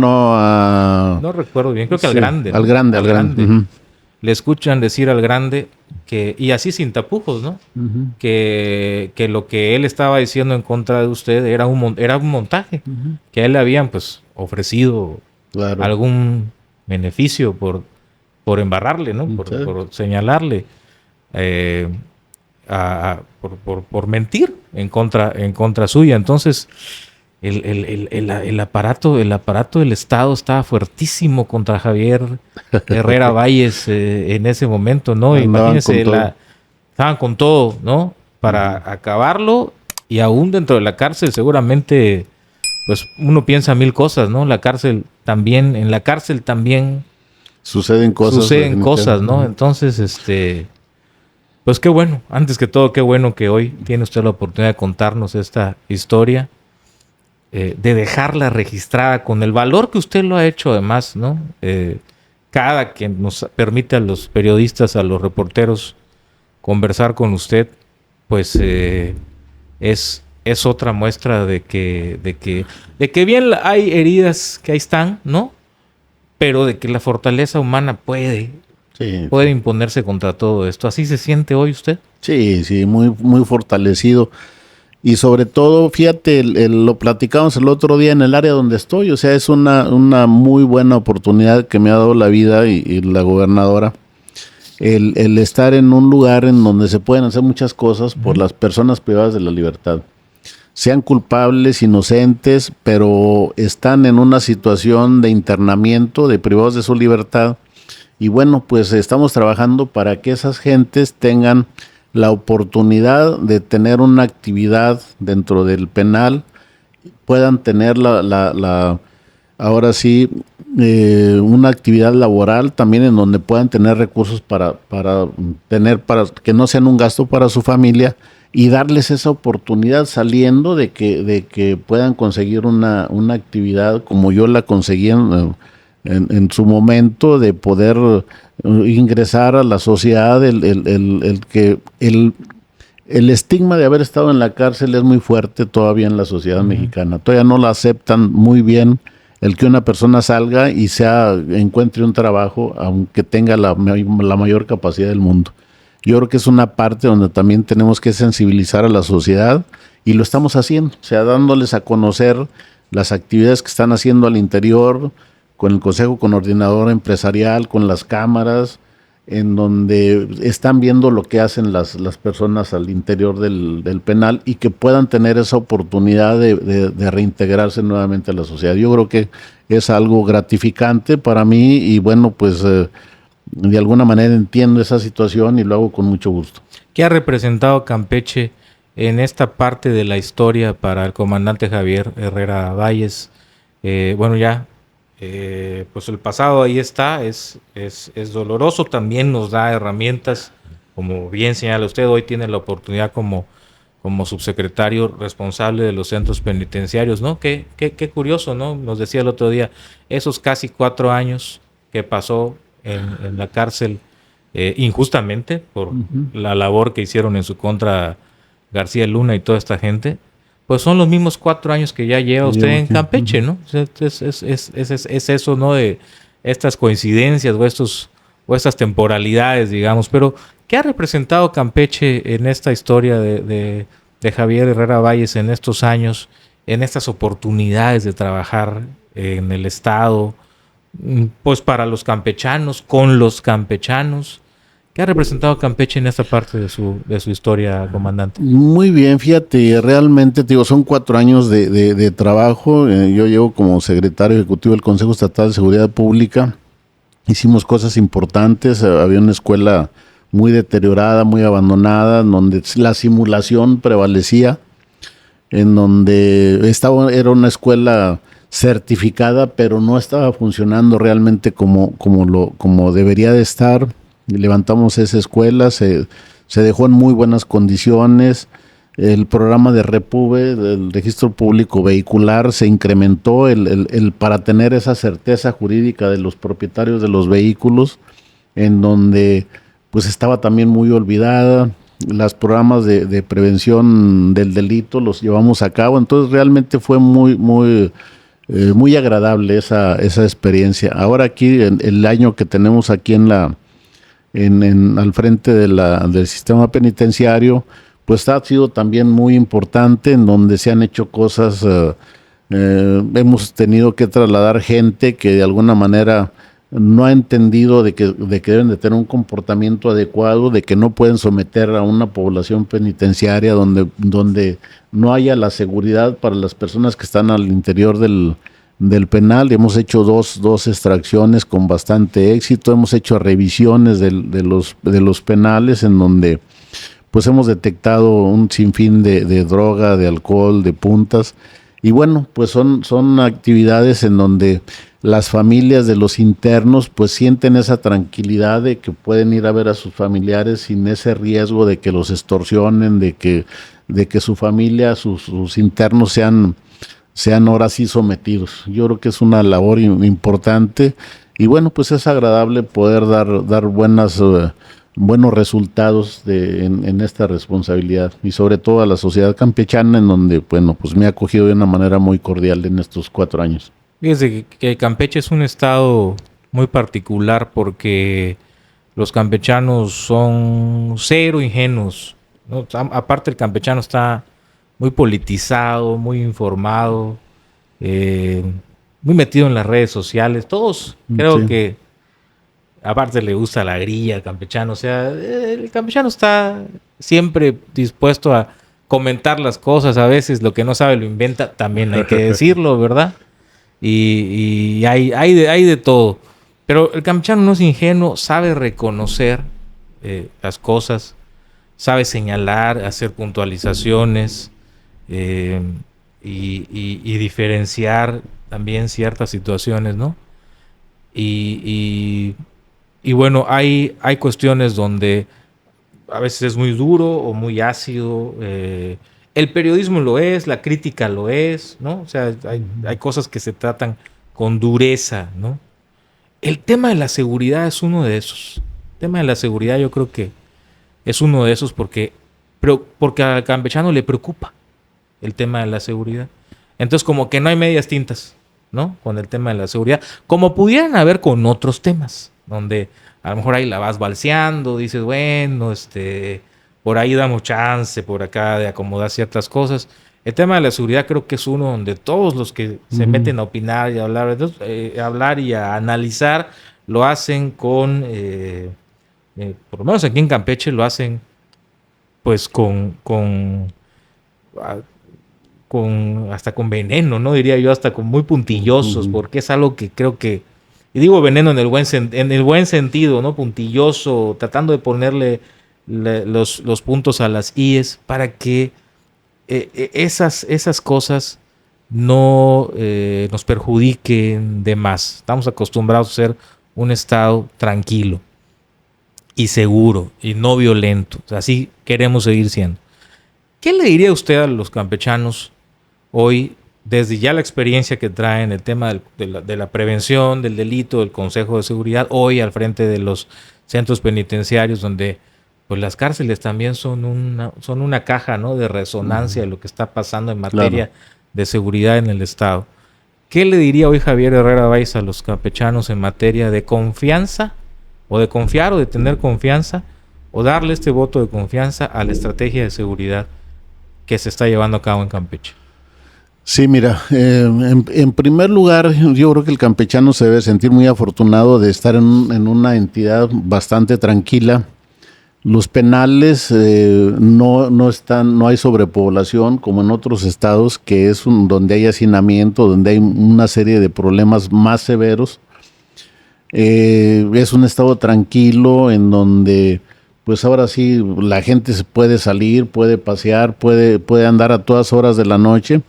No recuerdo bien, creo que Sí, al grande. Ujú. Le escuchan decir al grande que, y así sin tapujos, ¿no? Uh-huh. Que lo que él estaba diciendo en contra de usted era un montaje, Uh-huh. que a él le habían pues ofrecido Claro. algún beneficio por embarrarle, ¿no? Por señalarle, por mentir en contra suya. Entonces, el aparato del Estado estaba fuertísimo contra Javier Herrera Valles en ese momento, ¿no? Imagínense, estaban con todo, ¿no? Para acabarlo, y aún dentro de la cárcel seguramente, pues uno piensa mil cosas, ¿no? En la cárcel también suceden cosas, ¿no? Entonces, pues qué bueno, antes que todo, qué bueno que hoy tiene usted la oportunidad de contarnos esta historia, de dejarla registrada con el valor que usted lo ha hecho además, ¿no? Cada que nos permite a los periodistas, a los reporteros, conversar con usted, pues es otra muestra de que bien hay heridas que ahí están, ¿no? Pero de que la fortaleza humana puede imponerse contra todo esto. ¿Así se siente hoy usted? Sí, muy, muy fortalecido. Y sobre todo, fíjate, lo platicamos el otro día en el área donde estoy, o sea, es una muy buena oportunidad que me ha dado la vida y la gobernadora, el estar en un lugar en donde se pueden hacer muchas cosas por las personas privadas de la libertad. Sean culpables, inocentes, pero están en una situación de internamiento, de privados de su libertad. Y bueno, pues estamos trabajando para que esas gentes tengan la oportunidad de tener una actividad dentro del penal, puedan tener ahora sí, una actividad laboral también en donde puedan tener recursos para que no sean un gasto para su familia, y darles esa oportunidad saliendo de que puedan conseguir una actividad como yo la conseguí en su momento, de poder ingresar a la sociedad. El estigma de haber estado en la cárcel es muy fuerte todavía en la sociedad mexicana. Todavía no la aceptan muy bien el que una persona salga y encuentre un trabajo, aunque tenga la mayor capacidad del mundo. Yo creo que es una parte donde también tenemos que sensibilizar a la sociedad, y lo estamos haciendo, o sea, dándoles a conocer las actividades que están haciendo al interior, con el Consejo Coordinador Empresarial, con las cámaras, en donde están viendo lo que hacen las personas al interior del penal, y que puedan tener esa oportunidad de reintegrarse nuevamente a la sociedad. Yo creo que es algo gratificante para mí, y bueno, pues de alguna manera entiendo esa situación y lo hago con mucho gusto. ¿Qué ha representado Campeche en esta parte de la historia para el comandante Javier Herrera Valles? Bueno, ya pues el pasado ahí está, es doloroso, también nos da herramientas, como bien señala usted, hoy tiene la oportunidad como subsecretario responsable de los centros penitenciarios, ¿no? Qué curioso, ¿no? Nos decía el otro día, esos casi 4 años que pasó en la cárcel injustamente por la labor que hicieron en su contra García Luna y toda esta gente, pues son los mismos 4 años que ya lleva usted en Campeche, ¿no? Es eso, ¿no? De estas coincidencias o estas temporalidades, digamos. Pero, ¿qué ha representado Campeche en esta historia de Javier Herrera Valles en estos años, en estas oportunidades de trabajar en el Estado, pues para los campechanos, con los campechanos? ¿Qué ha representado Campeche en esta parte de su historia, comandante? Muy bien, fíjate, realmente, te digo, son 4 años de trabajo. Yo llevo como secretario ejecutivo del Consejo Estatal de Seguridad Pública. Hicimos cosas importantes. Había una escuela muy deteriorada, muy abandonada, donde la simulación prevalecía, en donde era una escuela certificada, pero no estaba funcionando realmente como debería de estar. Levantamos esa escuela, se dejó en muy buenas condiciones. El programa de REPUVE, del registro público vehicular, se incrementó para tener esa certeza jurídica de los propietarios de los vehículos, en donde pues estaba también muy olvidada. los programas de prevención del delito los llevamos a cabo, entonces realmente fue muy agradable esa experiencia. Ahora aquí, el año que tenemos aquí al frente del sistema penitenciario, pues ha sido también muy importante, en donde se han hecho cosas, hemos tenido que trasladar gente que de alguna manera no ha entendido de que deben de tener un comportamiento adecuado, de que no pueden someter a una población penitenciaria donde no haya la seguridad para las personas que están al interior del penal. Hemos hecho dos extracciones con bastante éxito, hemos hecho revisiones de los penales, en donde pues hemos detectado un sinfín de droga, de alcohol, de puntas, y bueno, pues son actividades en donde las familias de los internos pues sienten esa tranquilidad de que pueden ir a ver a sus familiares sin ese riesgo de que los extorsionen, de que su familia, sus internos sean ahora sí sometidos. Yo creo que es una labor importante, y bueno, pues es agradable poder dar buenos resultados en esta responsabilidad, y sobre todo a la sociedad campechana, en donde, bueno, pues me ha acogido de una manera muy cordial en estos 4 años. Fíjese que Campeche es un estado muy particular porque los campechanos son cero ingenuos, ¿no? Aparte, el campechano está muy politizado, muy informado, muy metido en las redes sociales. Todos creo que, aparte, le gusta la grilla al campechano. O sea, el campechano está siempre dispuesto a comentar las cosas. A veces lo que no sabe lo inventa, también hay que decirlo, ¿verdad? Y hay de todo. Pero el campechano no es ingenuo, sabe reconocer las cosas, sabe señalar, hacer puntualizaciones, y diferenciar también ciertas situaciones, ¿no? Y bueno, hay cuestiones donde a veces es muy duro o muy ácido. El periodismo lo es, la crítica lo es, ¿no? O sea, hay cosas que se tratan con dureza, ¿no? El tema de la seguridad es uno de esos. El tema de la seguridad yo creo que es uno de esos porque al campechano le preocupa el tema de la seguridad. Entonces, como que no hay medias tintas, ¿no? Con el tema de la seguridad, como pudieran haber con otros temas, donde a lo mejor ahí la vas balseando, dices, bueno, por ahí damos chance, por acá de acomodar ciertas cosas. El tema de la seguridad creo que es uno donde todos los que se meten a opinar y a hablar y a analizar, lo hacen con, por lo menos aquí en Campeche lo hacen pues hasta con veneno, ¿no? Diría yo, hasta con muy puntillosos, porque es algo que creo que, y digo veneno en el buen sentido, ¿no? Puntilloso, tratando de ponerle los puntos a las íes para que esas cosas no nos perjudiquen de más. Estamos acostumbrados a ser un estado tranquilo y seguro y no violento. O sea, así queremos seguir siendo. ¿Qué le diría usted a los campechanos hoy, desde ya la experiencia que traen, el tema de la prevención del delito, del Consejo de Seguridad, hoy al frente de los centros penitenciarios, donde pues las cárceles también son una caja, ¿no?, de resonancia de lo que está pasando en materia de seguridad en el Estado? ¿Qué le diría hoy Javier Herrera Báez a los campechanos en materia de confianza, o de confiar, o de tener confianza, o darle este voto de confianza a la estrategia de seguridad que se está llevando a cabo en Campeche? Sí, mira, en primer lugar, yo creo que el campechano se debe sentir muy afortunado de estar en una entidad bastante tranquila. Los penales no hay sobrepoblación como en otros estados, que es donde hay hacinamiento, donde hay una serie de problemas más severos. Es un estado tranquilo en donde pues ahora sí la gente se puede salir, puede pasear, puede andar a todas horas de la noche.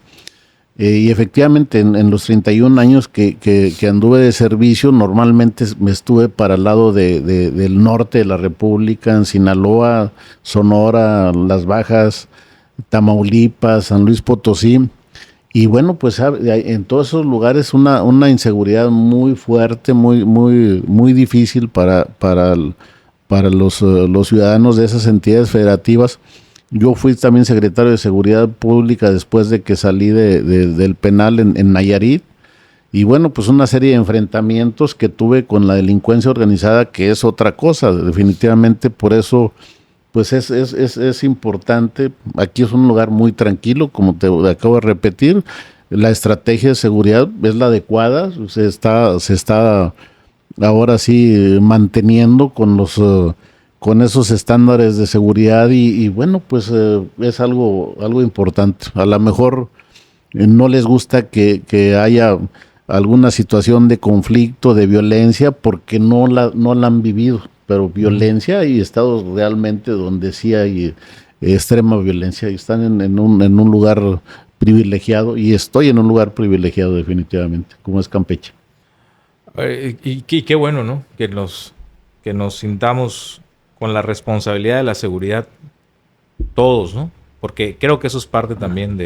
Y efectivamente en los 31 años que anduve de servicio, normalmente me estuve para el lado del norte de la República, en Sinaloa, Sonora, Las Bajas, Tamaulipas, San Luis Potosí. Y bueno, pues en todos esos lugares una inseguridad muy fuerte, muy difícil para para los ciudadanos de esas entidades federativas. Yo fui también secretario de Seguridad Pública después de que salí del penal en Nayarit. Y bueno, pues una serie de enfrentamientos que tuve con la delincuencia organizada, que es otra cosa, definitivamente. Por eso, pues es importante. Aquí es un lugar muy tranquilo, como te acabo de repetir. La estrategia de seguridad es la adecuada, se está ahora sí manteniendo con esos estándares de seguridad y bueno, pues es algo importante. A lo mejor no les gusta que haya alguna situación de conflicto, de violencia, porque no la han vivido, pero violencia hay estados realmente donde sí hay extrema violencia y están en un lugar privilegiado, y estoy en un lugar privilegiado definitivamente, como es Campeche. Y qué bueno, ¿no? Que nos sintamos con la responsabilidad de la seguridad todos, ¿no? Porque creo que eso es parte también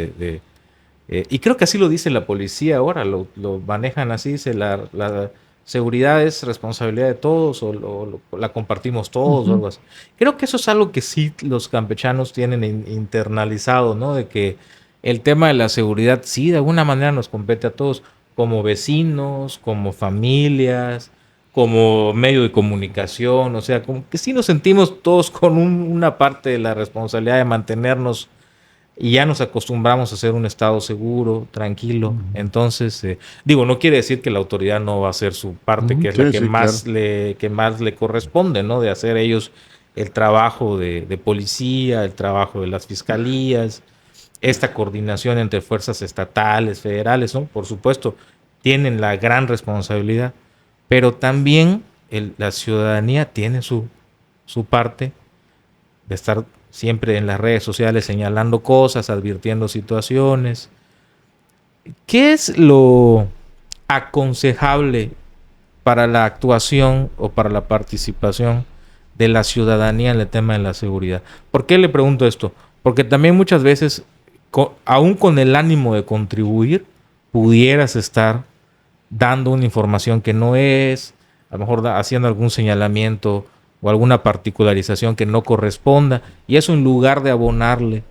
y creo que así lo dice la policía ahora, lo manejan así, dice la seguridad es responsabilidad de todos o la compartimos todos o algo así. Creo que eso es algo que sí los campechanos tienen internalizado, ¿no? De que el tema de la seguridad sí de alguna manera nos compete a todos, como vecinos, como familias, como medio de comunicación, o sea, como que sí nos sentimos todos con una parte de la responsabilidad de mantenernos y ya nos acostumbramos a ser un estado seguro, tranquilo. Entonces, digo, no quiere decir que la autoridad no va a hacer su parte, que es la que más le corresponde, ¿no? De hacer ellos el trabajo de policía, el trabajo de las fiscalías, esta coordinación entre fuerzas estatales, federales, ¿no? Por supuesto, tienen la gran responsabilidad, pero también la ciudadanía tiene su parte de estar siempre en las redes sociales señalando cosas, advirtiendo situaciones. ¿Qué es lo aconsejable para la actuación o para la participación de la ciudadanía en el tema de la seguridad? ¿Por qué le pregunto esto? Porque también muchas veces, aún con el ánimo de contribuir, pudieras estar dando una información que no es, a lo mejor haciendo algún señalamiento o alguna particularización que no corresponda, y eso en lugar de abonarle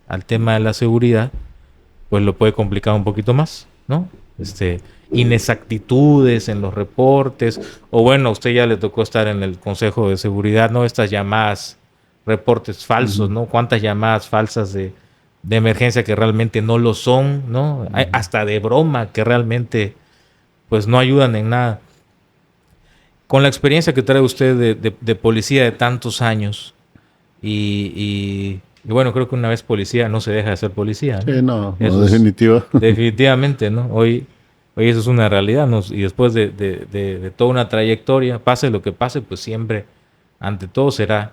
al tema de la seguridad, pues lo puede complicar un poquito más, ¿no? Inexactitudes en los reportes, o bueno, a usted ya le tocó estar en el Consejo de Seguridad, ¿no? Estas llamadas, reportes falsos, ¿no? Cuántas llamadas falsas de emergencia que realmente no lo son, ¿no? Hay hasta de broma que realmente pues no ayudan en nada. Con la experiencia que trae usted de policía de tantos años y bueno, creo que una vez policía no se deja de ser policía, ¿no? Sí, no, definitivo. Definitivamente, ¿no? Hoy eso es una realidad, ¿no? Y después de toda una trayectoria, pase lo que pase, pues siempre, ante todo, será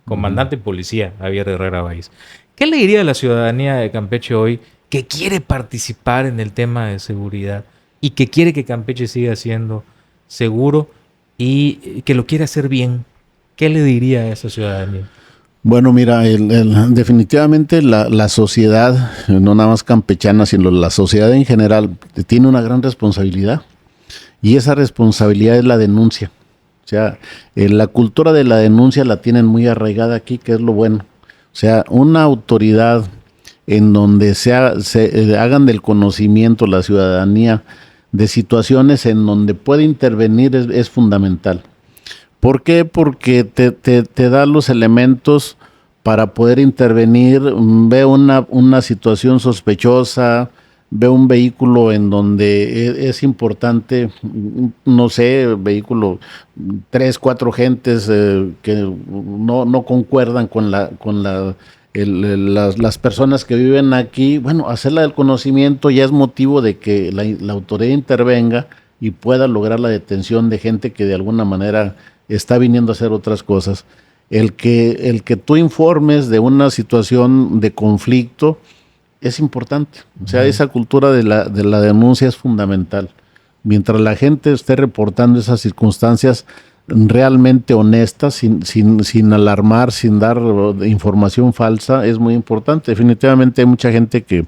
comandante policía Javier Herrera Báez. ¿Qué le diría a la ciudadanía de Campeche hoy que quiere participar en el tema de seguridad y que quiere que Campeche siga siendo seguro y que lo quiere hacer bien? ¿Qué le diría a esa ciudadanía? Bueno, mira, definitivamente la sociedad, no nada más campechana, sino la sociedad en general, tiene una gran responsabilidad. Y esa responsabilidad es la denuncia. O sea, la cultura de la denuncia la tienen muy arraigada aquí, que es lo bueno. O sea, una autoridad en donde se hagan del conocimiento la ciudadanía de situaciones en donde puede intervenir es fundamental. ¿Por qué? Porque te da los elementos para poder intervenir. Ve una situación sospechosa, ve un vehículo en donde es importante, no sé, vehículo, 3, 4 gentes que no concuerdan con las personas que viven aquí. Bueno, hacerla del conocimiento ya es motivo de que la autoridad intervenga y pueda lograr la detención de gente que de alguna manera está viniendo a hacer otras cosas. El que tú informes de una situación de conflicto es importante. O sea, esa cultura de la denuncia es fundamental. Mientras la gente esté reportando esas circunstancias realmente honestas, sin alarmar, sin dar información falsa, es muy importante. Definitivamente hay mucha gente que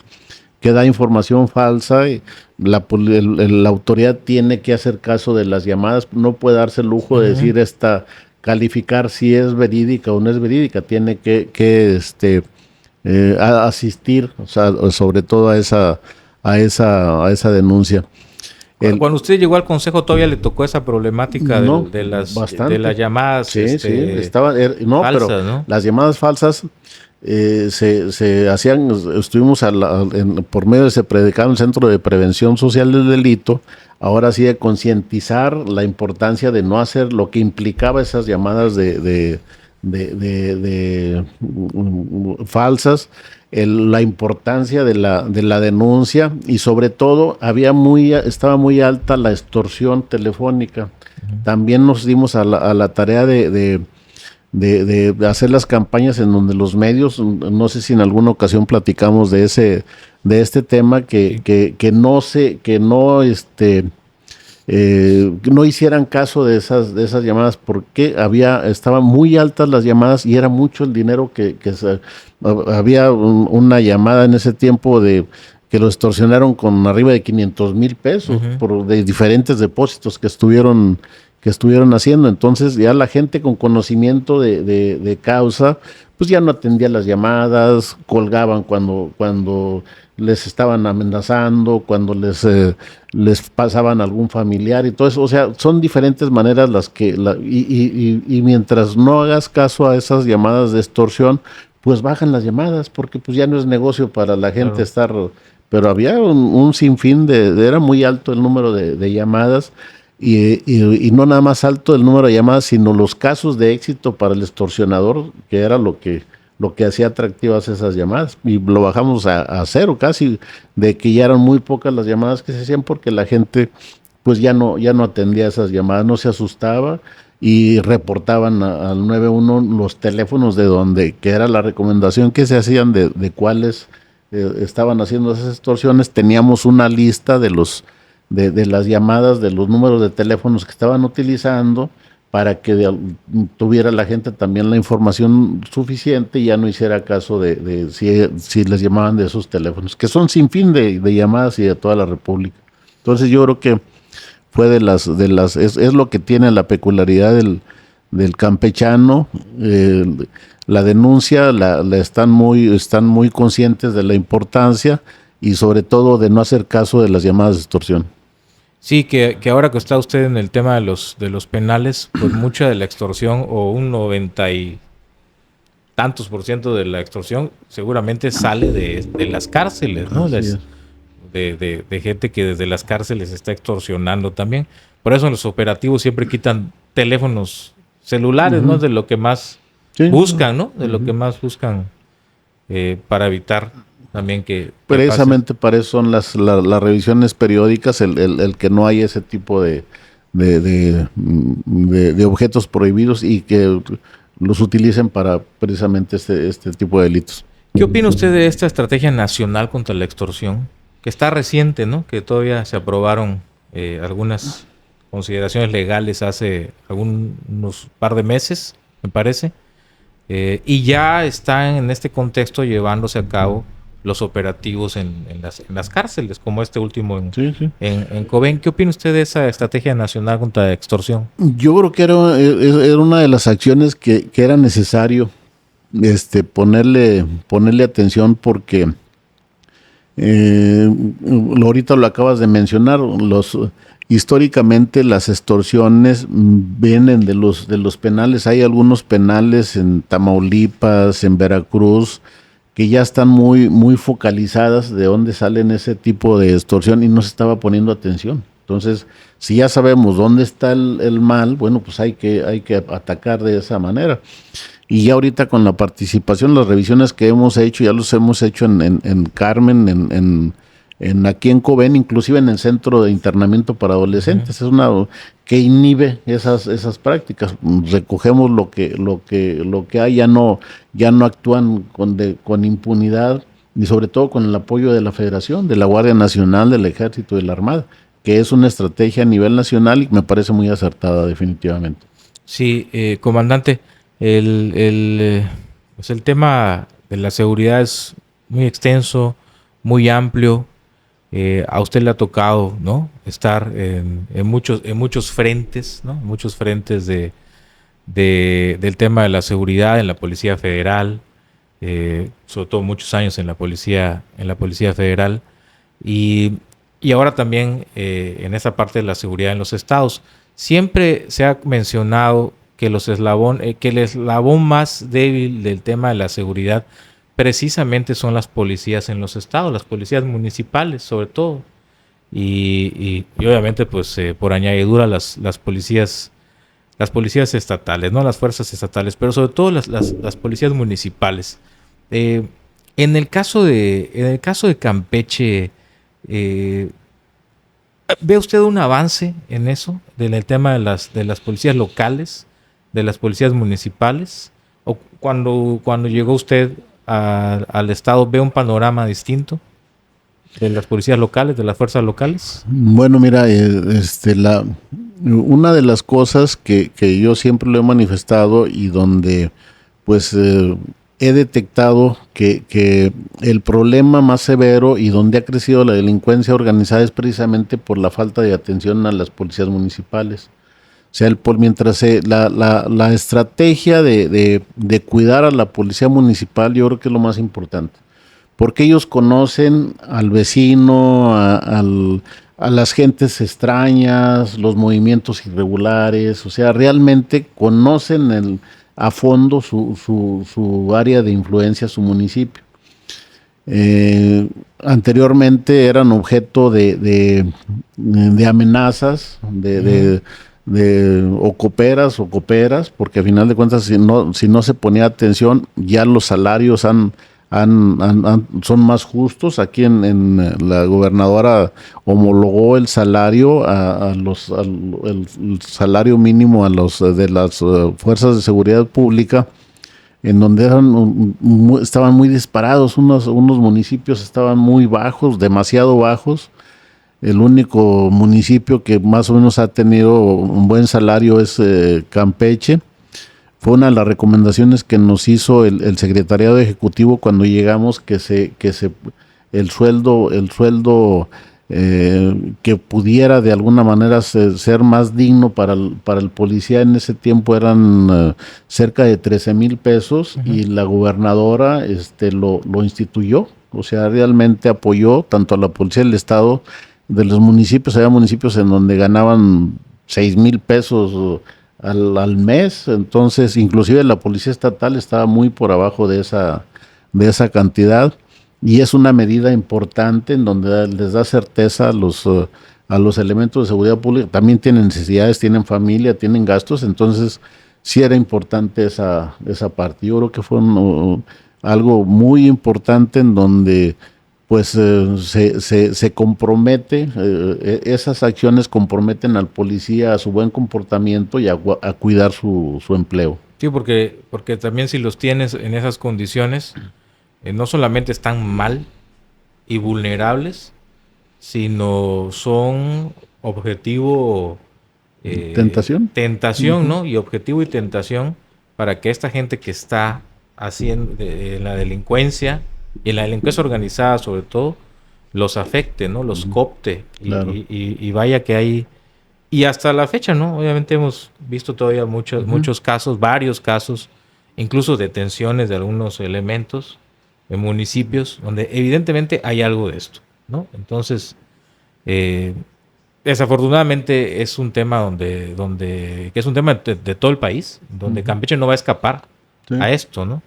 da información falsa y la autoridad tiene que hacer caso de las llamadas. No puede darse el lujo de decir esta calificar si es verídica o no es verídica, tiene que asistir, o sea, sobre todo a esa denuncia. Cuando usted llegó al consejo, todavía le tocó esa problemática No, de las bastante. llamadas Sí, no, falsas, pero ¿no? las llamadas falsas se hacían, estuvimos por medio de ese predicado en el Centro de Prevención Social del Delito, ahora sí de concientizar la importancia de no hacer lo que implicaba esas llamadas de falsas, la importancia de la denuncia, y sobre todo estaba muy alta la extorsión telefónica. Uh-huh. También nos dimos a la tarea de hacer las campañas en donde los medios, no sé si en alguna ocasión platicamos de este tema, que no hicieran caso de esas llamadas, porque estaban muy altas las llamadas y era mucho el dinero había una llamada en ese tiempo que lo extorsionaron con arriba de 500,000 pesos, uh-huh, de diferentes depósitos que estuvieron haciendo. Entonces ya la gente con conocimiento de causa, pues ya no atendía las llamadas, colgaban cuando les estaban amenazando, cuando les pasaban algún familiar y todo eso. O sea, son diferentes maneras y mientras no hagas caso a esas llamadas de extorsión, pues bajan las llamadas, porque pues ya no es negocio para la gente, claro, pero había un sinfín era muy alto el número de llamadas. Y no nada más alto el número de llamadas, sino los casos de éxito para el extorsionador, que era lo que hacía atractivas esas llamadas, y lo bajamos a cero casi, de que ya eran muy pocas las llamadas que se hacían, porque la gente pues ya no atendía esas llamadas, no se asustaba, y reportaban al 911 los teléfonos que era la recomendación que se hacían de cuáles estaban haciendo esas extorsiones. Teníamos una lista de las llamadas, de los números de teléfonos que estaban utilizando, para que tuviera la gente también la información suficiente y ya no hiciera caso de si les llamaban de esos teléfonos, que son sin fin de llamadas y de toda la República. Entonces yo creo que fue es lo que tiene la peculiaridad del campechano. La denuncia están muy conscientes de la importancia, y sobre todo de no hacer caso de las llamadas de extorsión. Sí, que ahora que está usted en el tema de los penales, pues mucha de la extorsión, o un 90 y tantos % de la extorsión, seguramente sale de las cárceles, ¿no? De gente que desde las cárceles está extorsionando también. Por eso en los operativos siempre quitan teléfonos celulares, uh-huh, ¿no? De lo que más buscan, ¿no? De lo que más buscan para evitar también que precisamente para eso son las revisiones periódicas, el que no hay ese tipo de objetos prohibidos, y que los utilicen para precisamente este tipo de delitos. ¿Qué opina usted de esta estrategia nacional contra la extorsión? Que está reciente, ¿no? Que todavía se aprobaron algunas consideraciones legales hace unos par de meses, me parece, y ya están en este contexto llevándose a cabo los operativos en las cárceles, como este último en Cobén. ¿Qué opina usted de esa estrategia nacional contra la extorsión? Yo creo que era una de las acciones que era necesario ponerle atención, porque ahorita lo acabas de mencionar, históricamente las extorsiones vienen de los penales. Hay algunos penales en Tamaulipas, en Veracruz, que ya están muy focalizadas de dónde salen ese tipo de extorsión, y no se estaba poniendo atención. Entonces, si ya sabemos dónde está el mal, bueno, pues hay que atacar de esa manera. Y ya ahorita con la participación, las revisiones que hemos hecho, ya los hemos hecho en Carmen, aquí en Cobén, inclusive en el centro de internamiento para adolescentes. Uh-huh. Es una que inhibe esas prácticas. Recogemos lo que hay, ya no actúan con impunidad, y sobre todo con el apoyo de la Federación, de la Guardia Nacional, del Ejército y de la Armada, que es una estrategia a nivel nacional y me parece muy acertada definitivamente. Sí, comandante, el tema de la seguridad es muy extenso, muy amplio. A usted le ha tocado, ¿no?, estar en muchos frentes, ¿no?, muchos frentes de del tema de la seguridad en la Policía Federal, sobre todo muchos años en la Policía Federal, y ahora también en esa parte de la seguridad en los estados. Siempre se ha mencionado que que el eslabón más débil del tema de la seguridad precisamente son las policías en los estados, las policías municipales sobre todo, y obviamente pues por añadidura las policías estatales, no las fuerzas estatales, pero sobre todo las policías municipales. Eh, en el caso de Campeche, eh, ¿ve usted un avance en eso, en el tema de las policías locales, de las policías municipales? ¿O cuando llegó usted al estado, ve un panorama distinto de las policías locales, de las fuerzas locales? Bueno, mira, una de las cosas que yo siempre lo he manifestado y donde pues he detectado que el problema más severo y donde ha crecido la delincuencia organizada es precisamente por la falta de atención a las policías municipales. O sea, mientras la estrategia de cuidar a la policía municipal, yo creo que es lo más importante, porque ellos conocen al vecino, a las gentes extrañas, los movimientos irregulares, o sea, realmente conocen a fondo su área de influencia, su municipio. Anteriormente eran objeto de amenazas, o cooperas, porque a final de cuentas si no se ponía atención, ya los salarios son más justos. Aquí la gobernadora homologó el salario el salario mínimo de las fuerzas de seguridad pública, en donde estaban muy disparados. Unos municipios estaban muy bajos, demasiado bajos. El único municipio que más o menos ha tenido un buen salario es Campeche. Fue una de las recomendaciones que nos hizo el secretariado ejecutivo cuando llegamos, el sueldo que pudiera de alguna manera ser más digno para el policía en ese tiempo eran cerca de 13,000 pesos. Y la gobernadora lo instituyó, o sea, realmente apoyó tanto a la policía del estado, de los municipios. Había municipios en donde ganaban 6,000 pesos al mes. Entonces inclusive la policía estatal estaba muy por abajo de esa cantidad, y es una medida importante en donde les da certeza a los elementos de seguridad pública. También tienen necesidades, tienen familia, tienen gastos. Entonces sí era importante esa parte. Yo creo que fue algo muy importante en donde pues se compromete, esas acciones comprometen al policía a su buen comportamiento y a cuidar su empleo. Sí, porque también si los tienes en esas condiciones, no solamente están mal y vulnerables, sino son objetivo, tentación, ¿no? Y objetivo y tentación para que esta gente que está haciendo en la delincuencia, y en la delincuencia organizada sobre todo, los afecte, ¿no? Los coopte. Claro. Y vaya que hay... Y hasta la fecha, ¿no? Obviamente hemos visto todavía muchos casos, varios casos, incluso detenciones de algunos elementos en municipios donde evidentemente hay algo de esto, ¿no? Entonces, desafortunadamente es un tema que es un tema de todo el país, donde Campeche no va a escapar a esto, ¿no?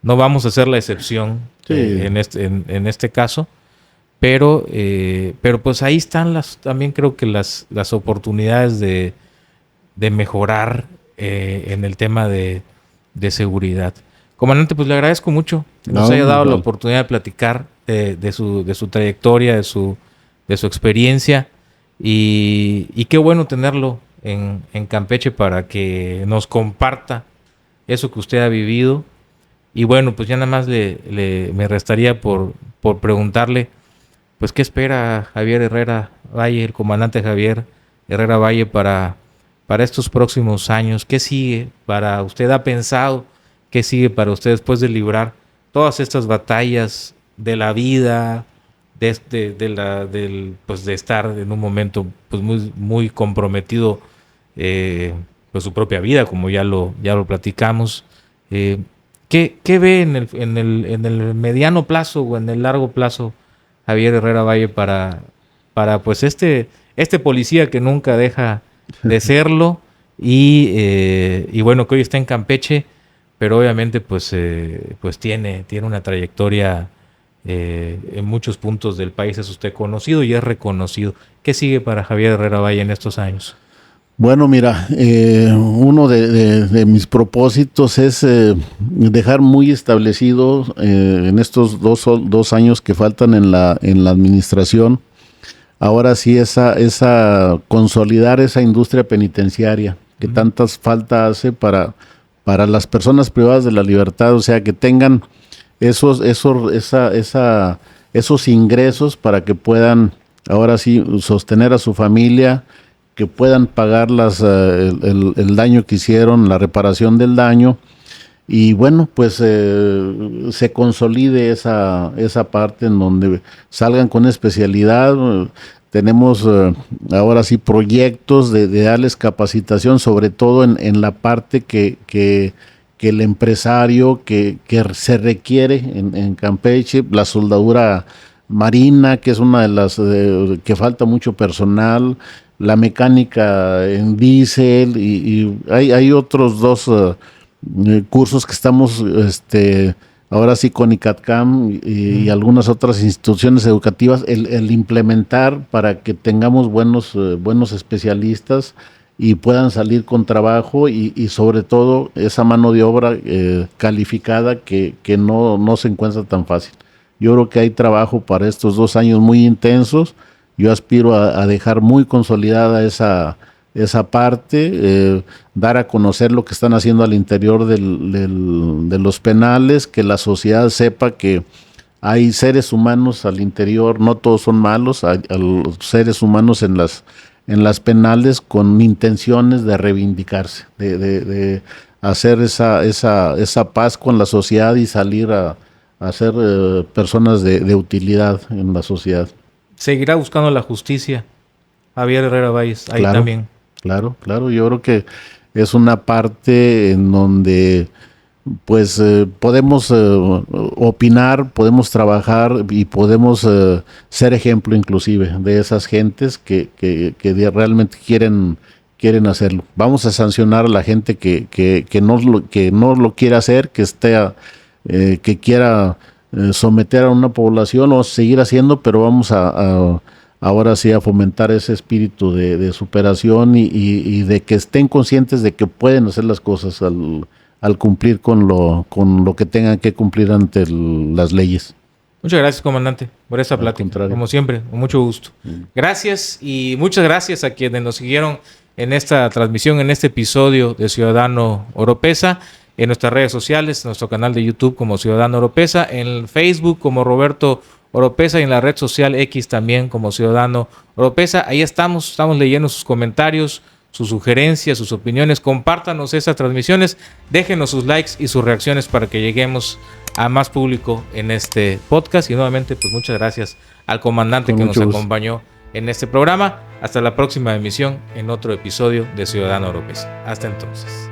No vamos a ser la excepción en este caso, pero pues ahí están también creo que las oportunidades de mejorar en el tema de seguridad. Comandante, pues le agradezco mucho que nos haya dado la oportunidad de platicar de su trayectoria, de su experiencia, y qué bueno tenerlo en Campeche para que nos comparta eso que usted ha vivido. Y bueno, pues ya nada más me restaría por preguntarle, pues qué espera Javier Herrera Valle, el comandante Javier Herrera Valle para estos próximos años. ¿Qué sigue para usted? ¿Ha pensado qué sigue para usted después de librar todas estas batallas de la vida, pues de estar en un momento pues muy, muy comprometido pues su propia vida, como ya lo platicamos. ¿Qué ve en el mediano plazo o en el largo plazo Javier Herrera Valle para pues este policía que nunca deja de serlo y bueno, que hoy está en Campeche, pero obviamente pues tiene una trayectoria en muchos puntos del país, es usted conocido y es reconocido. ¿Qué sigue para Javier Herrera Valle en estos años? Bueno, mira, uno de mis propósitos es dejar muy establecido en estos dos años que faltan en la administración, ahora sí esa consolidar esa industria penitenciaria que tantas falta hace para las personas privadas de la libertad, o sea, que tengan esos ingresos para que puedan ahora sí sostener a su familia, que puedan pagar el daño que hicieron, la reparación del daño, y bueno, pues se consolide esa parte en donde salgan con especialidad. Tenemos ahora sí proyectos de darles capacitación, sobre todo en la parte que el empresario que se requiere en Campeche, la soldadura marina, que es una de las que falta mucho personal, la mecánica en diésel, y hay otros dos cursos que estamos ahora sí con ICATCAM y algunas otras instituciones educativas, el implementar para que tengamos buenos especialistas y puedan salir con trabajo y sobre todo esa mano de obra calificada que no se encuentra tan fácil. Yo creo que hay trabajo para estos 2 años muy intensos. Yo aspiro a dejar muy consolidada esa parte, dar a conocer lo que están haciendo al interior de los penales, que la sociedad sepa que hay seres humanos al interior, no todos son malos, hay los seres humanos en las penales con intenciones de reivindicarse, de hacer esa paz con la sociedad y salir a ser personas de utilidad en la sociedad. Seguirá buscando la justicia Javier Herrera Valles, ahí claro, también. Claro, yo creo que es una parte en donde pues podemos opinar, podemos trabajar y podemos ser ejemplo inclusive de esas gentes que realmente quieren hacerlo. Vamos a sancionar a la gente que no lo quiere hacer, que quiera someter a una población o seguir haciendo, pero vamos ahora sí a fomentar ese espíritu de superación y de que estén conscientes de que pueden hacer las cosas al cumplir con lo que tengan que cumplir ante las leyes. Muchas gracias, comandante, por esta plática. Como siempre, con mucho gusto. Gracias y muchas gracias a quienes nos siguieron en esta transmisión, en este episodio de Ciudadano Oropesa, en nuestras redes sociales, en nuestro canal de YouTube como Ciudadano Oropesa, en Facebook como Roberto Oropesa y en la red social X también como Ciudadano Oropesa. Ahí estamos leyendo sus comentarios, sus sugerencias, sus opiniones. Compártanos esas transmisiones, déjenos sus likes y sus reacciones para que lleguemos a más público en este podcast. Y nuevamente, pues muchas gracias al comandante que nos acompañó en este programa. Hasta la próxima emisión en otro episodio de Ciudadano Oropesa. Hasta entonces.